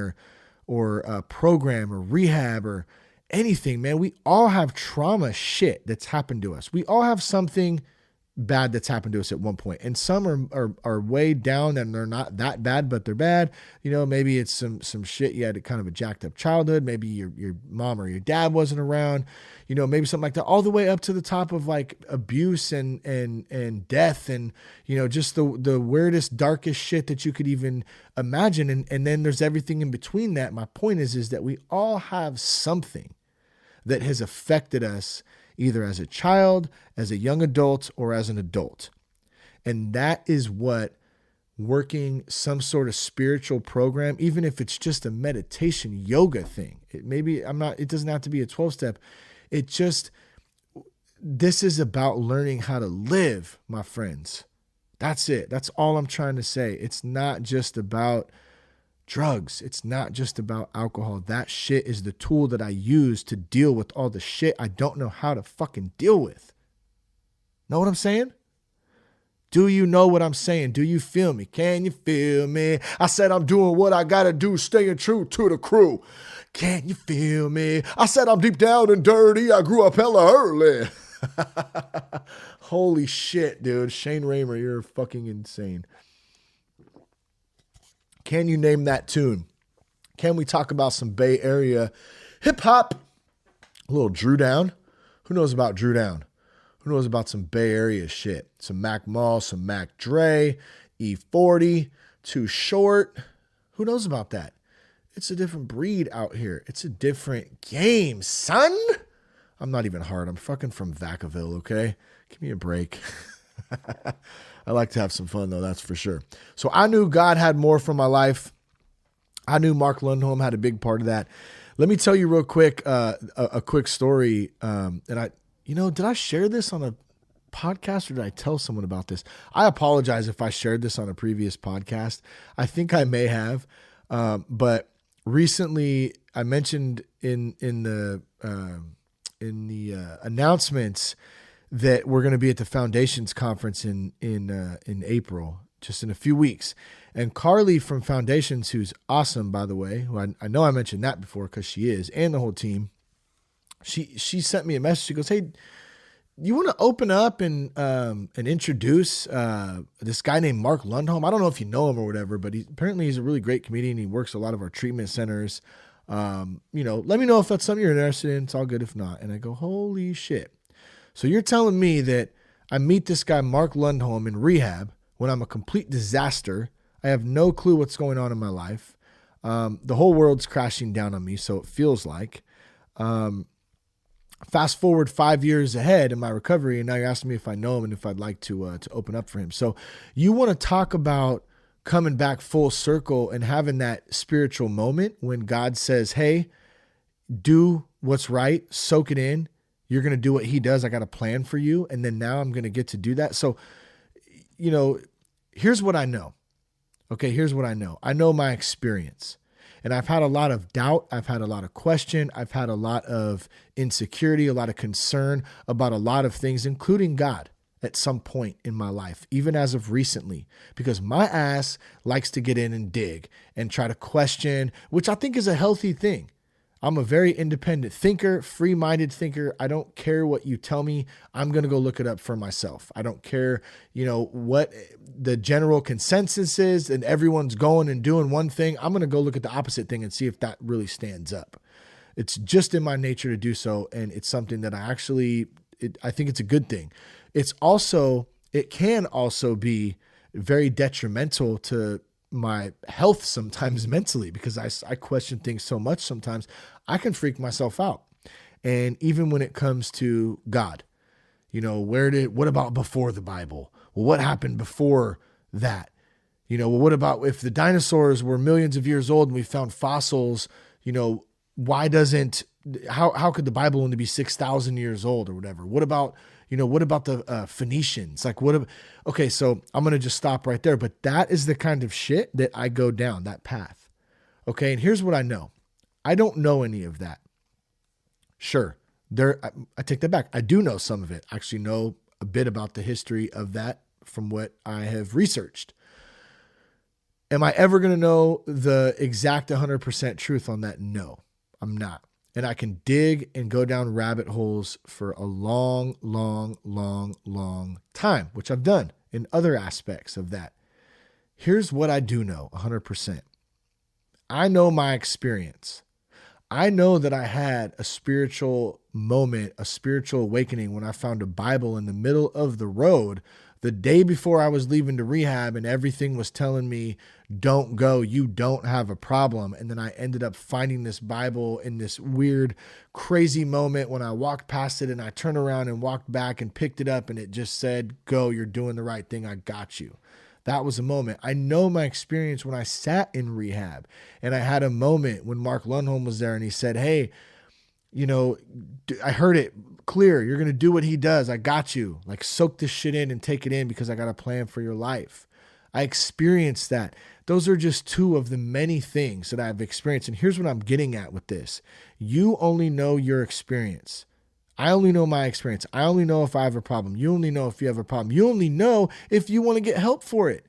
or a program or rehab or anything, man. We all have trauma shit that's happened to us. We all have something bad that's happened to us at one point. And some are way down and they're not that bad, but they're bad. Maybe it's some shit. You had kind of a jacked up childhood. Maybe your mom or your dad wasn't around, maybe something like that, all the way up to the top of like abuse and death and, just the weirdest, darkest shit that you could even imagine. And then there's everything in between that. My point is that we all have something that has affected us either as a child, as a young adult, or as an adult. And that is what working some sort of spiritual program, even if it's just a meditation yoga thing, it doesn't have to be a 12-step. This is about learning how to live, my friends. That's it. That's all I'm trying to say. It's not just about drugs. It's not just about alcohol. That shit is the tool that I use to deal with all the shit I don't know how to fucking deal with. Know what I'm saying? Do you know what I'm saying? Do you feel me? Can you feel me? I said I'm doing what I gotta do, staying true to the crew. Can you feel me? I said I'm deep down and dirty. I grew up hella early. Holy shit, dude. Shane Raymer, you're fucking insane. Can you name that tune? Can we talk about some Bay Area hip hop? A little Drew Down. Who knows about Drew Down? Who knows about some Bay Area shit? Some Mac Mall, some Mac Dre, E40, Too Short. Who knows about that? It's a different breed out here. It's a different game, son. I'm not even hard. I'm fucking from Vacaville, okay? Give me a break. I like to have some fun, though, that's for sure. So I knew God had more for my life. I knew Mark Lundholm had a big part of that. Let me tell you real quick a quick story. Did I share this on a podcast or did I tell someone about this? I apologize if I shared this on a previous podcast. I think I may have. But recently I mentioned in the announcements that we're going to be at the Foundations Conference in April, just in a few weeks. And Carly from Foundations, who's awesome, by the way, who I know I mentioned that before because she is, and the whole team, she sent me a message. She goes, "Hey, you want to open up and introduce this guy named Mark Lundholm? I don't know if you know him or whatever, but apparently he's a really great comedian. He works a lot of our treatment centers. Let me know if that's something you're interested in. It's all good if not." And I go, holy shit. So you're telling me that I meet this guy, Mark Lundholm, in rehab when I'm a complete disaster. I have no clue what's going on in my life. The whole world's crashing down on me, so it feels like. Fast forward 5 years ahead in my recovery, and now you're asking me if I know him and if I'd like to open up for him. So you want to talk about coming back full circle and having that spiritual moment when God says, hey, do what's right, soak it in. You're going to do what he does. I got a plan for you. And then now I'm going to get to do that. So, here's what I know. Okay. Here's what I know. I know my experience, and I've had a lot of doubt. I've had a lot of question. I've had a lot of insecurity, a lot of concern about a lot of things, including God at some point in my life, even as of recently, because my ass likes to get in and dig and try to question, which I think is a healthy thing. I'm a very independent thinker, free-minded thinker. I don't care what you tell me. I'm going to go look it up for myself. I don't care, what the general consensus is and everyone's going and doing one thing. I'm going to go look at the opposite thing and see if that really stands up. It's just in my nature to do so. And it's something that I think it's a good thing. It can also be very detrimental to my health sometimes mentally, because I question things so much sometimes I can freak myself out. And even when it comes to God, what about before the Bible? Well, what happened before that? What about if the dinosaurs were millions of years old and we found fossils, how could the Bible only be 6,000 years old or whatever? What about the Phoenicians? Okay, so I'm going to just stop right there. But that is the kind of shit that I go down, that path. Okay, and here's what I know. I don't know any of that. Sure, I take that back. I do know some of it. I actually know a bit about the history of that from what I have researched. Am I ever going to know the exact 100% truth on that? No, I'm not. And I can dig and go down rabbit holes for a long, long, long, long time, which I've done in other aspects of that. Here's what I do know 100%. I know my experience. I know that I had a spiritual moment, a spiritual awakening when I found a Bible in the middle of the road the day before I was leaving to rehab, and everything was telling me, don't go, you don't have a problem. And then I ended up finding this Bible in this weird, crazy moment when I walked past it, and I turned around and walked back and picked it up, and it just said, go, you're doing the right thing. I got you. That was a moment. I know my experience when I sat in rehab, and I had a moment when Mark Lundholm was there, and he said, hey, you know, I heard it clear. You're going to do what he does. I got you. Like, soak this shit in and take it in, because I got a plan for your life. I experienced that. Those are just two of the many things that I've experienced. And here's what I'm getting at with this. You only know your experience. I only know my experience. I only know if I have a problem. You only know if you have a problem. You only know if you want to get help for it.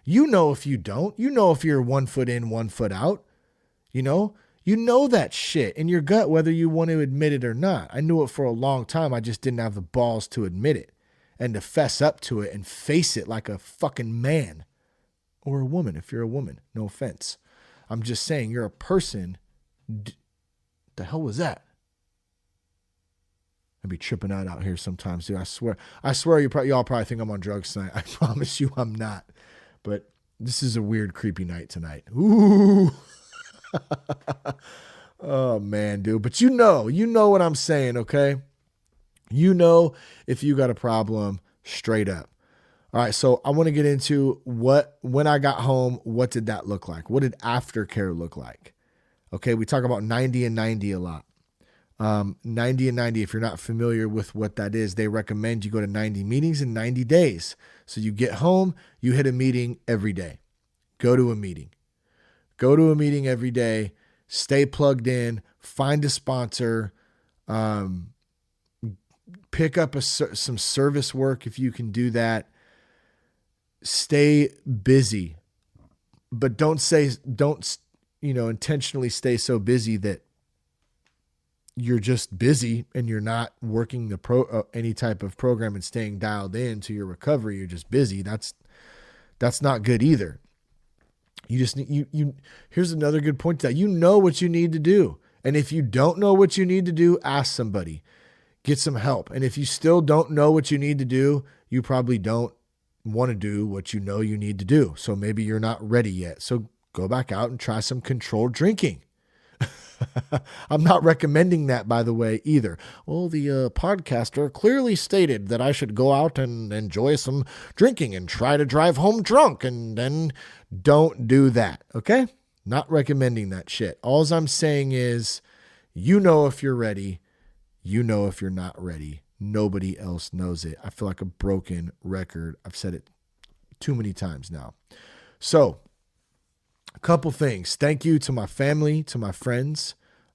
You know if you don't. You know if you're 1 foot in, 1 foot out. You know that shit in your gut, whether you want to admit it or not. I knew it for a long time. I just didn't have the balls to admit it and to fess up to it and face it like a fucking man, or a woman if you're a woman. No offense. I'm just saying, you're a person. The hell was that? I'd be tripping out here sometimes, dude. I swear y'all probably think I'm on drugs tonight. I promise you I'm not. But this is a weird, creepy night tonight. Ooh. Oh man, dude. But you know what I'm saying, okay? You know if you got a problem, straight up. All right, so I want to get into when I got home, what did that look like? What did aftercare look like? Okay, we talk about 90 and 90 a lot. 90 and 90, if you're not familiar with what that is, they recommend you go to 90 meetings in 90 days. So you get home, you hit a meeting every day. Go to a meeting. Go to a meeting every day. Stay plugged in. Find a sponsor. Pick up some service work if you can do that. Stay busy, but don't intentionally stay so busy that you're just busy and you're not working any type of program and staying dialed in to your recovery. You're just busy. That's not good either. You just here's another good point to that. You know what you need to do. And if you don't know what you need to do, ask somebody, get some help. And if you still don't know what you need to do, you probably don't want to do what you know you need to do. So maybe you're not ready yet. So go back out and try some controlled drinking. I'm not recommending that, by the way, either. Well, the podcaster clearly stated that I should go out and enjoy some drinking and try to drive home drunk, and then don't do that. Okay? Not recommending that shit. All I'm saying is, you know if you're ready. You know if you're not ready. Nobody else knows it. I feel like a broken record. I've said it too many times now. So, a couple things. Thank you to my family, to my friends,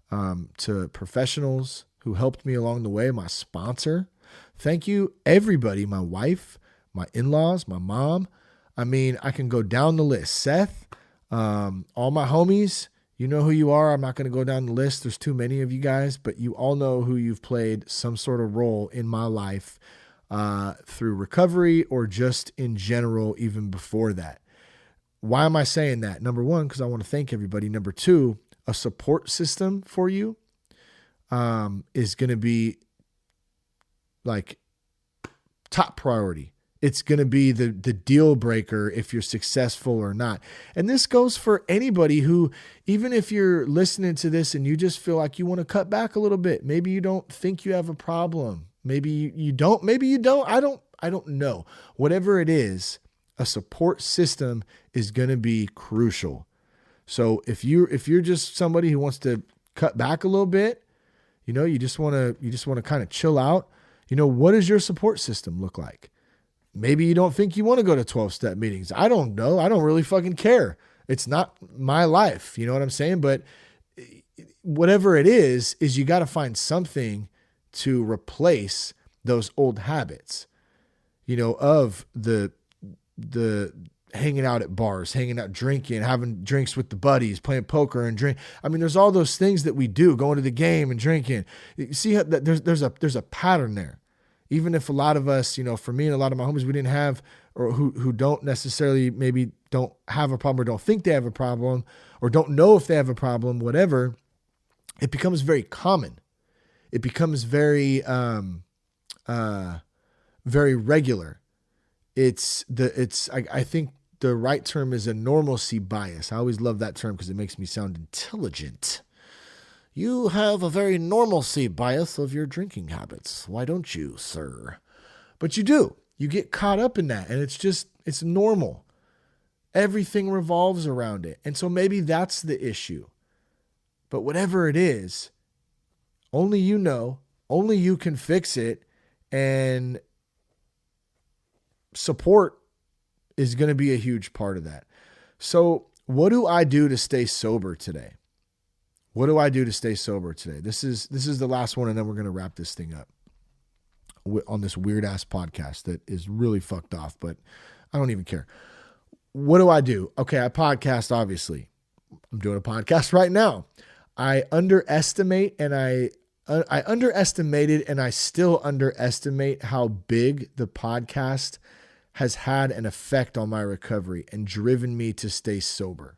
to professionals who helped me along the way, my sponsor. Thank you, everybody, my wife, my in-laws, my mom. I mean, I can go down the list. Seth, all my homies, you know who you are. I'm not going to go down the list. There's too many of you guys, but you all know who you've played some sort of role in my life through recovery or just in general, even before that. Why am I saying that? Number one, because I want to thank everybody. Number two, a support system for you is going to be like top priority. It's going to be the deal breaker if you're successful or not. And this goes for anybody who, even if you're listening to this and you just feel like you want to cut back a little bit, maybe you don't think you have a problem. Maybe you don't. Maybe you don't. I don't know. Whatever it is, a support system is going to be crucial. So if you're just somebody who wants to cut back a little bit, you just want to kind of chill out. What does your support system look like? Maybe you don't think you want to go to 12-step meetings. I don't know. I don't really fucking care. It's not my life. You know what I'm saying? But whatever it is you got to find something to replace those old habits, of the hanging out at bars, hanging out, drinking, having drinks with the buddies, playing poker and drink. I mean, there's all those things that we do, going to the game and drinking. You see how there's a pattern there. Even if a lot of us, for me and a lot of my homies, we didn't have, or who don't necessarily, maybe don't have a problem or don't think they have a problem or don't know if they have a problem, whatever, it becomes very common. It becomes very, very regular. I think the right term is a normalcy bias. I always love that term because it makes me sound intelligent. You have a very normalcy bias of your drinking habits. Why don't you, sir? But you do. You get caught up in that, and it's normal. Everything revolves around it. And so maybe that's the issue. But whatever it is, only you know, only you can fix it, and support is going to be a huge part of that. So what do I do to stay sober today? What do I do to stay sober today? This is the last one, and then we're going to wrap this thing up on this weird ass podcast that is really fucked off, but I don't even care. What do I do? Okay, I podcast, obviously. I'm doing a podcast right now. I underestimated and I still underestimate how big the podcast has had an effect on my recovery and driven me to stay sober.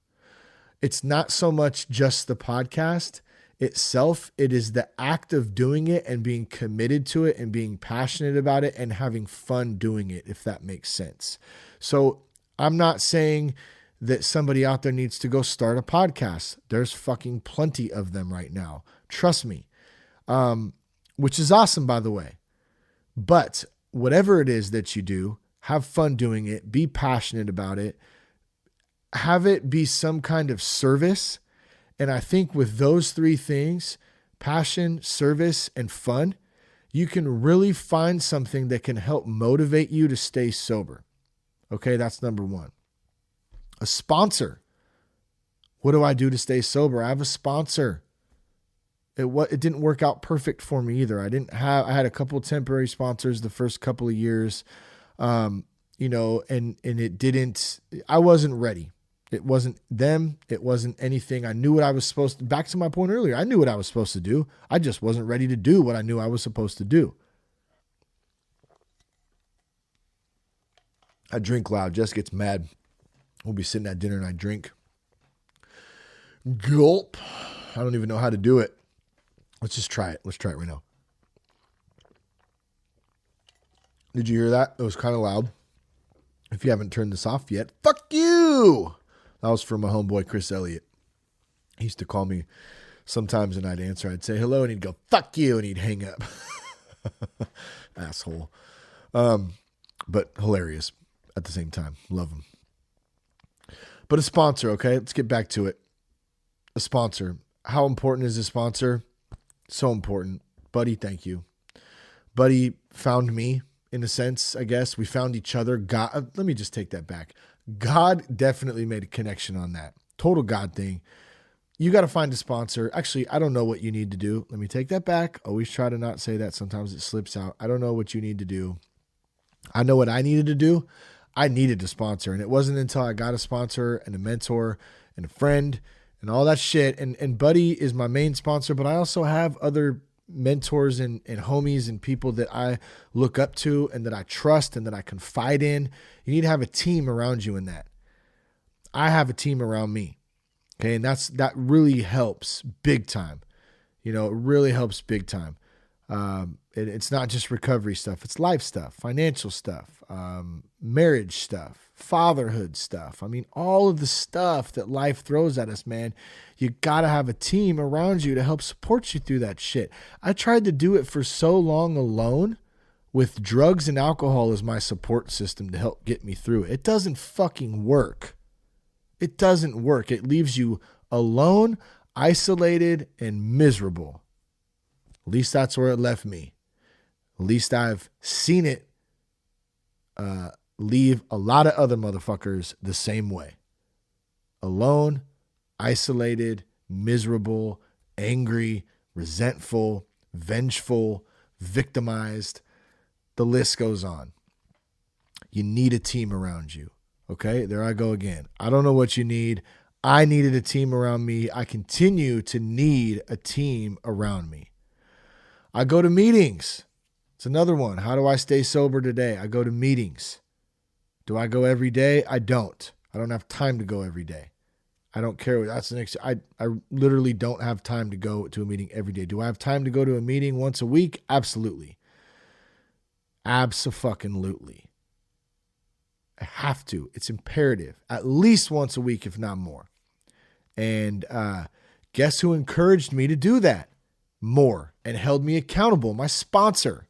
It's not so much just the podcast itself. It is the act of doing it and being committed to it and being passionate about it and having fun doing it, if that makes sense. So I'm not saying that somebody out there needs to go start a podcast. There's fucking plenty of them right now. Trust me. Which is awesome, by the way. But whatever it is that you do, have fun doing it, be passionate about it, have it be some kind of service. And I think with those three things, passion, service, and fun, you can really find something that can help motivate you to stay sober. Okay, that's number one. A sponsor. What do I do to stay sober? I have a sponsor. It didn't work out perfect for me either. I had a couple temporary sponsors the first couple of years, and it didn't, I wasn't ready. It wasn't them. It wasn't anything. I knew what I was supposed to, back to my point earlier, I knew what I was supposed to do. I just wasn't ready to do what I knew I was supposed to do. I drink loud. Jess gets mad. We'll be sitting at dinner and I drink. Gulp. I don't even know how to do it. Let's just try it. Let's try it right now. Did you hear that? It was kind of loud. If you haven't turned this off yet, fuck you. That was from my homeboy, Chris Elliott. He used to call me sometimes and I'd answer. I'd say hello and he'd go, fuck you. And he'd hang up. Asshole. But hilarious at the same time. Love him. But a sponsor, okay? Let's get back to it. A sponsor. How important is a sponsor? So important. Buddy, thank you. Buddy found me, in a sense, I guess. We found each other. God, let me just take that back. God definitely made a connection on that. Total God thing. You got to find a sponsor. Actually, I don't know what you need to do. Let me take that back. Always try to not say that. Sometimes it slips out. I don't know what you need to do. I know what I needed to do. I needed a sponsor. And it wasn't until I got a sponsor and a mentor and a friend and all that shit. And Buddy is my main sponsor, but I also have other mentors and homies and people that I look up to and that I trust and that I confide in. You need to have a team around you in that. I have a team around me. Okay. And that really helps big time. It really helps big time. It's not just recovery stuff. It's life stuff, financial stuff, marriage stuff, fatherhood stuff. I mean, all of the stuff that life throws at us, man, you got to have a team around you to help support you through that shit. I tried to do it for so long alone with drugs and alcohol as my support system to help get me through it. It doesn't fucking work. It doesn't work. It leaves you alone, isolated, and miserable. At least that's where it left me. At least I've seen it leave a lot of other motherfuckers the same way. Alone, isolated, miserable, angry, resentful, vengeful, victimized. The list goes on. You need a team around you. Okay, there I go again. I don't know what you need. I needed a team around me. I continue to need a team around me. I go to meetings. It's another one. How do I stay sober today? I go to meetings. Do I go every day? I don't. I don't have time to go every day. I don't care. That's the next. I literally don't have time to go to a meeting every day. Do I have time to go to a meeting once a week? Absolutely. Abso-fucking-lutely. I have to. It's imperative. At least once a week, if not more. And guess who encouraged me to do that more and held me accountable? My sponsor.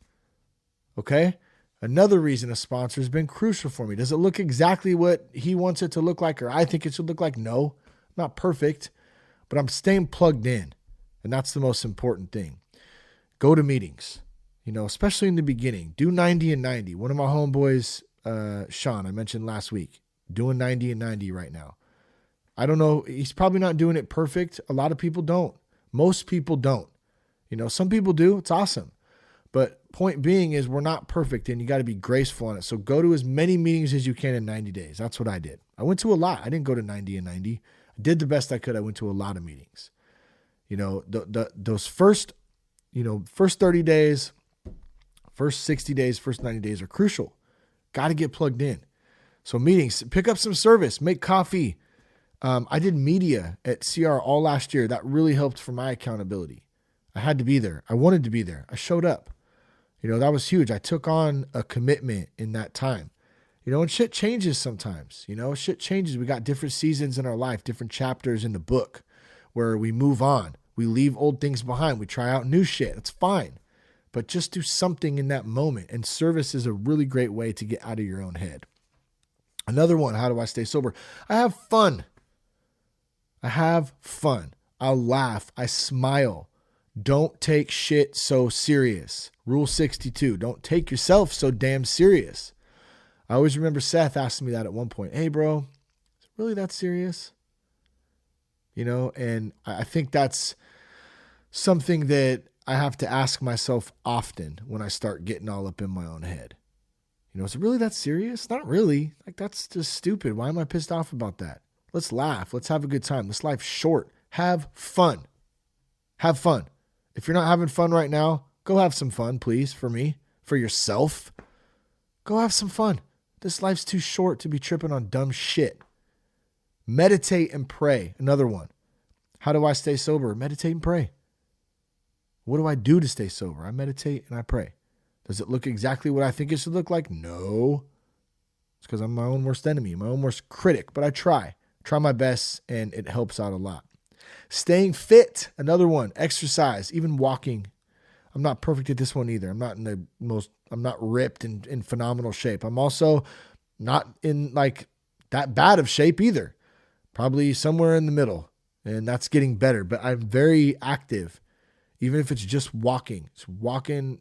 Okay? Another reason a sponsor has been crucial for me. Does it look exactly what he wants it to look like or I think it should look like? No, not perfect, but I'm staying plugged in. And that's the most important thing. Go to meetings, especially in the beginning. Do 90 and 90. One of my homeboys, Sean, I mentioned last week, doing 90 and 90 right now. I don't know. He's probably not doing it perfect. A lot of people don't. Most people don't. Some people do. It's awesome. But point being is we're not perfect and you got to be graceful on it. So go to as many meetings as you can in 90 days. That's what I did. I went to a lot. I didn't go to 90 and 90. I did the best I could. I went to a lot of meetings. Those first 30 days, first 60 days, first 90 days are crucial. Got to get plugged in. So meetings, pick up some service, make coffee. I did media at CR all last year. That really helped for my accountability. I had to be there. I wanted to be there. I showed up. That was huge. I took on a commitment in that time. And shit changes sometimes. Shit changes. We got different seasons in our life, different chapters in the book where we move on. We leave old things behind. We try out new shit. It's fine. But just do something in that moment. And service is a really great way to get out of your own head. Another one, how do I stay sober? I have fun. I'll laugh. I smile. Don't take shit so serious. Rule 62, don't take yourself so damn serious. I always remember Seth asking me that at one point. Hey, bro, is it really that serious? And I think that's something that I have to ask myself often when I start getting all up in my own head. Is it really that serious? Not really. That's just stupid. Why am I pissed off about that? Let's laugh. Let's have a good time. This life's short. Have fun. Have fun. If you're not having fun right now, go have some fun, please, for me, for yourself. Go have some fun. This life's too short to be tripping on dumb shit. Meditate and pray. Another one. How do I stay sober? Meditate and pray. What do I do to stay sober? I meditate and I pray. Does it look exactly what I think it should look like? No. It's because I'm my own worst enemy, my own worst critic, but I try my best, and it helps out a lot. Staying fit, another one. Exercise, even walking. I'm not perfect at this one either. I'm not ripped and in phenomenal shape. I'm also not in that bad of shape either. Probably somewhere in the middle, and that's getting better, but I'm very active. Even if it's just walking, it's walking,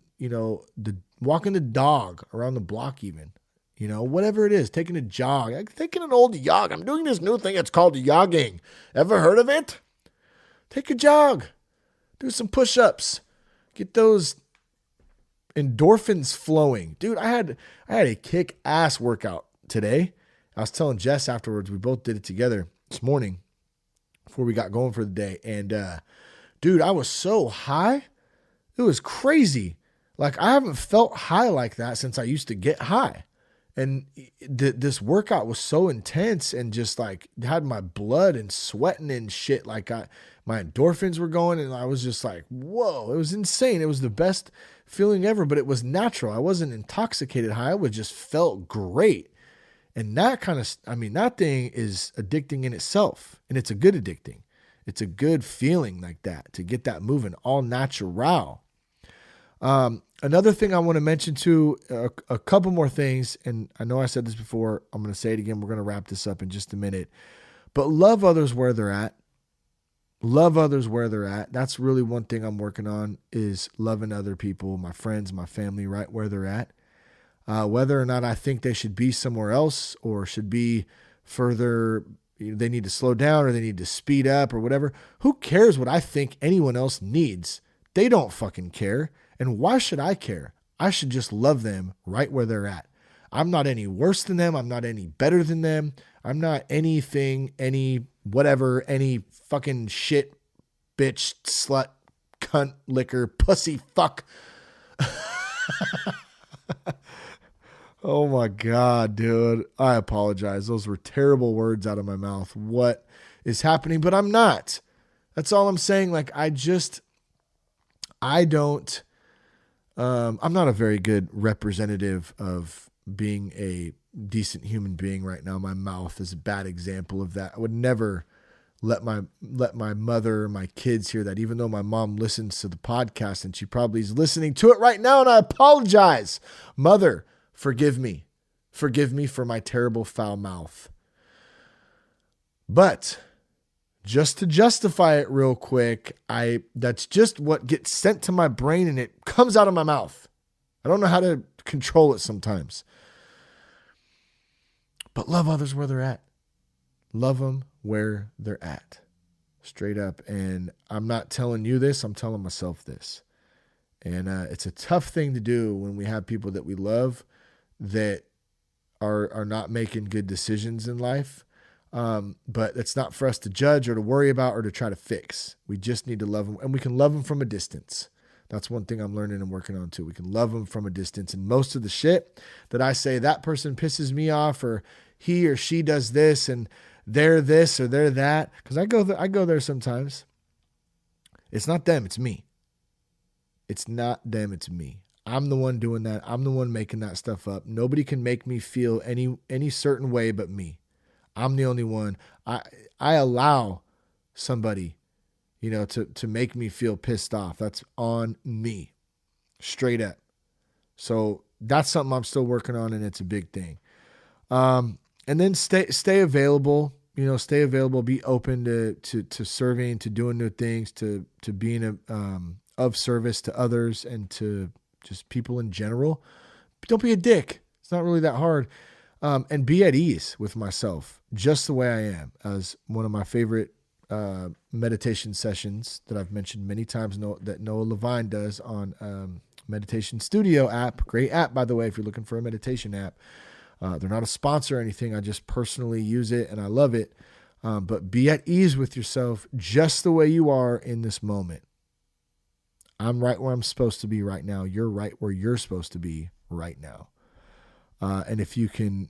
walking the dog around the block even. Whatever it is, taking a jog. I'm taking an old jog. I'm doing this new thing. It's called jogging. Ever heard of it? Take a jog. Do some push-ups. Get those endorphins flowing. Dude, I had a kick-ass workout today. I was telling Jess afterwards. We both did it together this morning before we got going for the day. And, dude, I was so high. It was crazy. I haven't felt high like that since I used to get high. And this workout was so intense and just had my blood and sweating and shit. My endorphins were going and I was just whoa, it was insane. It was the best feeling ever, but it was natural. I wasn't intoxicated high. I just felt great. And that that thing is addicting in itself. And it's a good addicting. It's a good feeling like that to get that moving, all natural. Another thing I want to mention too, a couple more things, and I know I said this before, I'm going to say it again. We're going to wrap this up in just a minute, but love others where they're at. Love others where they're at. That's really one thing I'm working on is loving other people, my friends, my family, right where they're at. Whether or not I think they should be somewhere else or should be further, they need to slow down or they need to speed up or whatever. Who cares what I think anyone else needs? They don't fucking care. And why should I care? I should just love them right where they're at. I'm not any worse than them. I'm not any better than them. I'm not anything, any whatever, any fucking shit, bitch, slut, cunt, liquor, pussy, fuck. Oh my God, dude. I apologize. Those were terrible words out of my mouth. What is happening? But I'm not. That's all I'm saying. Like, I'm not a very good representative of being a decent human being right now. My mouth is a bad example of that. I would never let my mother or my kids hear that, even though my mom listens to the podcast and she probably is listening to it right now. And I apologize. Mother, forgive me. Forgive me for my terrible foul mouth. But just to justify it real quick, that's just what gets sent to my brain and it comes out of my mouth. I don't know how to control it sometimes. But love others where they're at. Love them where they're at. Straight up. And I'm not telling you this, I'm telling myself this. And it's a tough thing to do when we have people that we love that are not making good decisions in life. But it's not for us to judge or to worry about or to try to fix. We just need to love them, and we can love them from a distance. That's one thing I'm learning and working on too. We can love them from a distance. And most of the shit that I say, that person pisses me off, or he or she does this and they're this or they're that. Cause I go there sometimes. It's not them. It's me. It's not them. It's me. I'm the one doing that. I'm the one making that stuff up. Nobody can make me feel any certain way but me. I'm the only one. I allow somebody, to make me feel pissed off. That's on me, straight up. So that's something I'm still working on, and it's a big thing. And then stay available. Stay available. Be open to serving, to doing new things, to being of service to others and to just people in general. Don't be a dick. It's not really that hard. And be at ease with myself, just the way I am. As one of my favorite meditation sessions that I've mentioned many times that Noah Levine does on Meditation Studio app. Great app, by the way, if you're looking for a meditation app. They're not a sponsor or anything. I just personally use it and I love it. But be at ease with yourself just the way you are in this moment. I'm right where I'm supposed to be right now. You're right where you're supposed to be right now. And if you can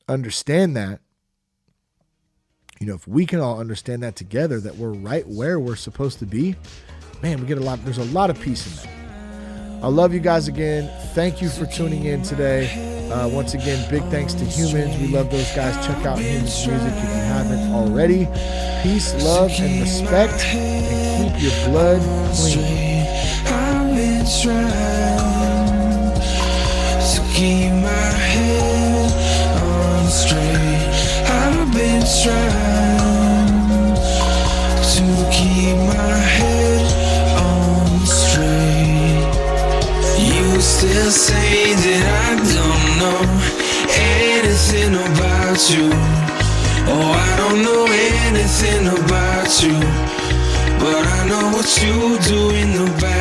understand that, if we can all understand that together, that we're right where we're supposed to be, man, there's a lot of peace in that. I love you guys again. Thank you for tuning in today. Once again, big thanks to Humans. We love those guys. Check out Humans music if you haven't already. Peace, love, and respect, and keep your blood clean. I've been trying to keep my head on straight. I've been trying to keep my head on straight. You still say that I don't know anything about you. Oh, I don't know anything about you, but I know what you do in the back.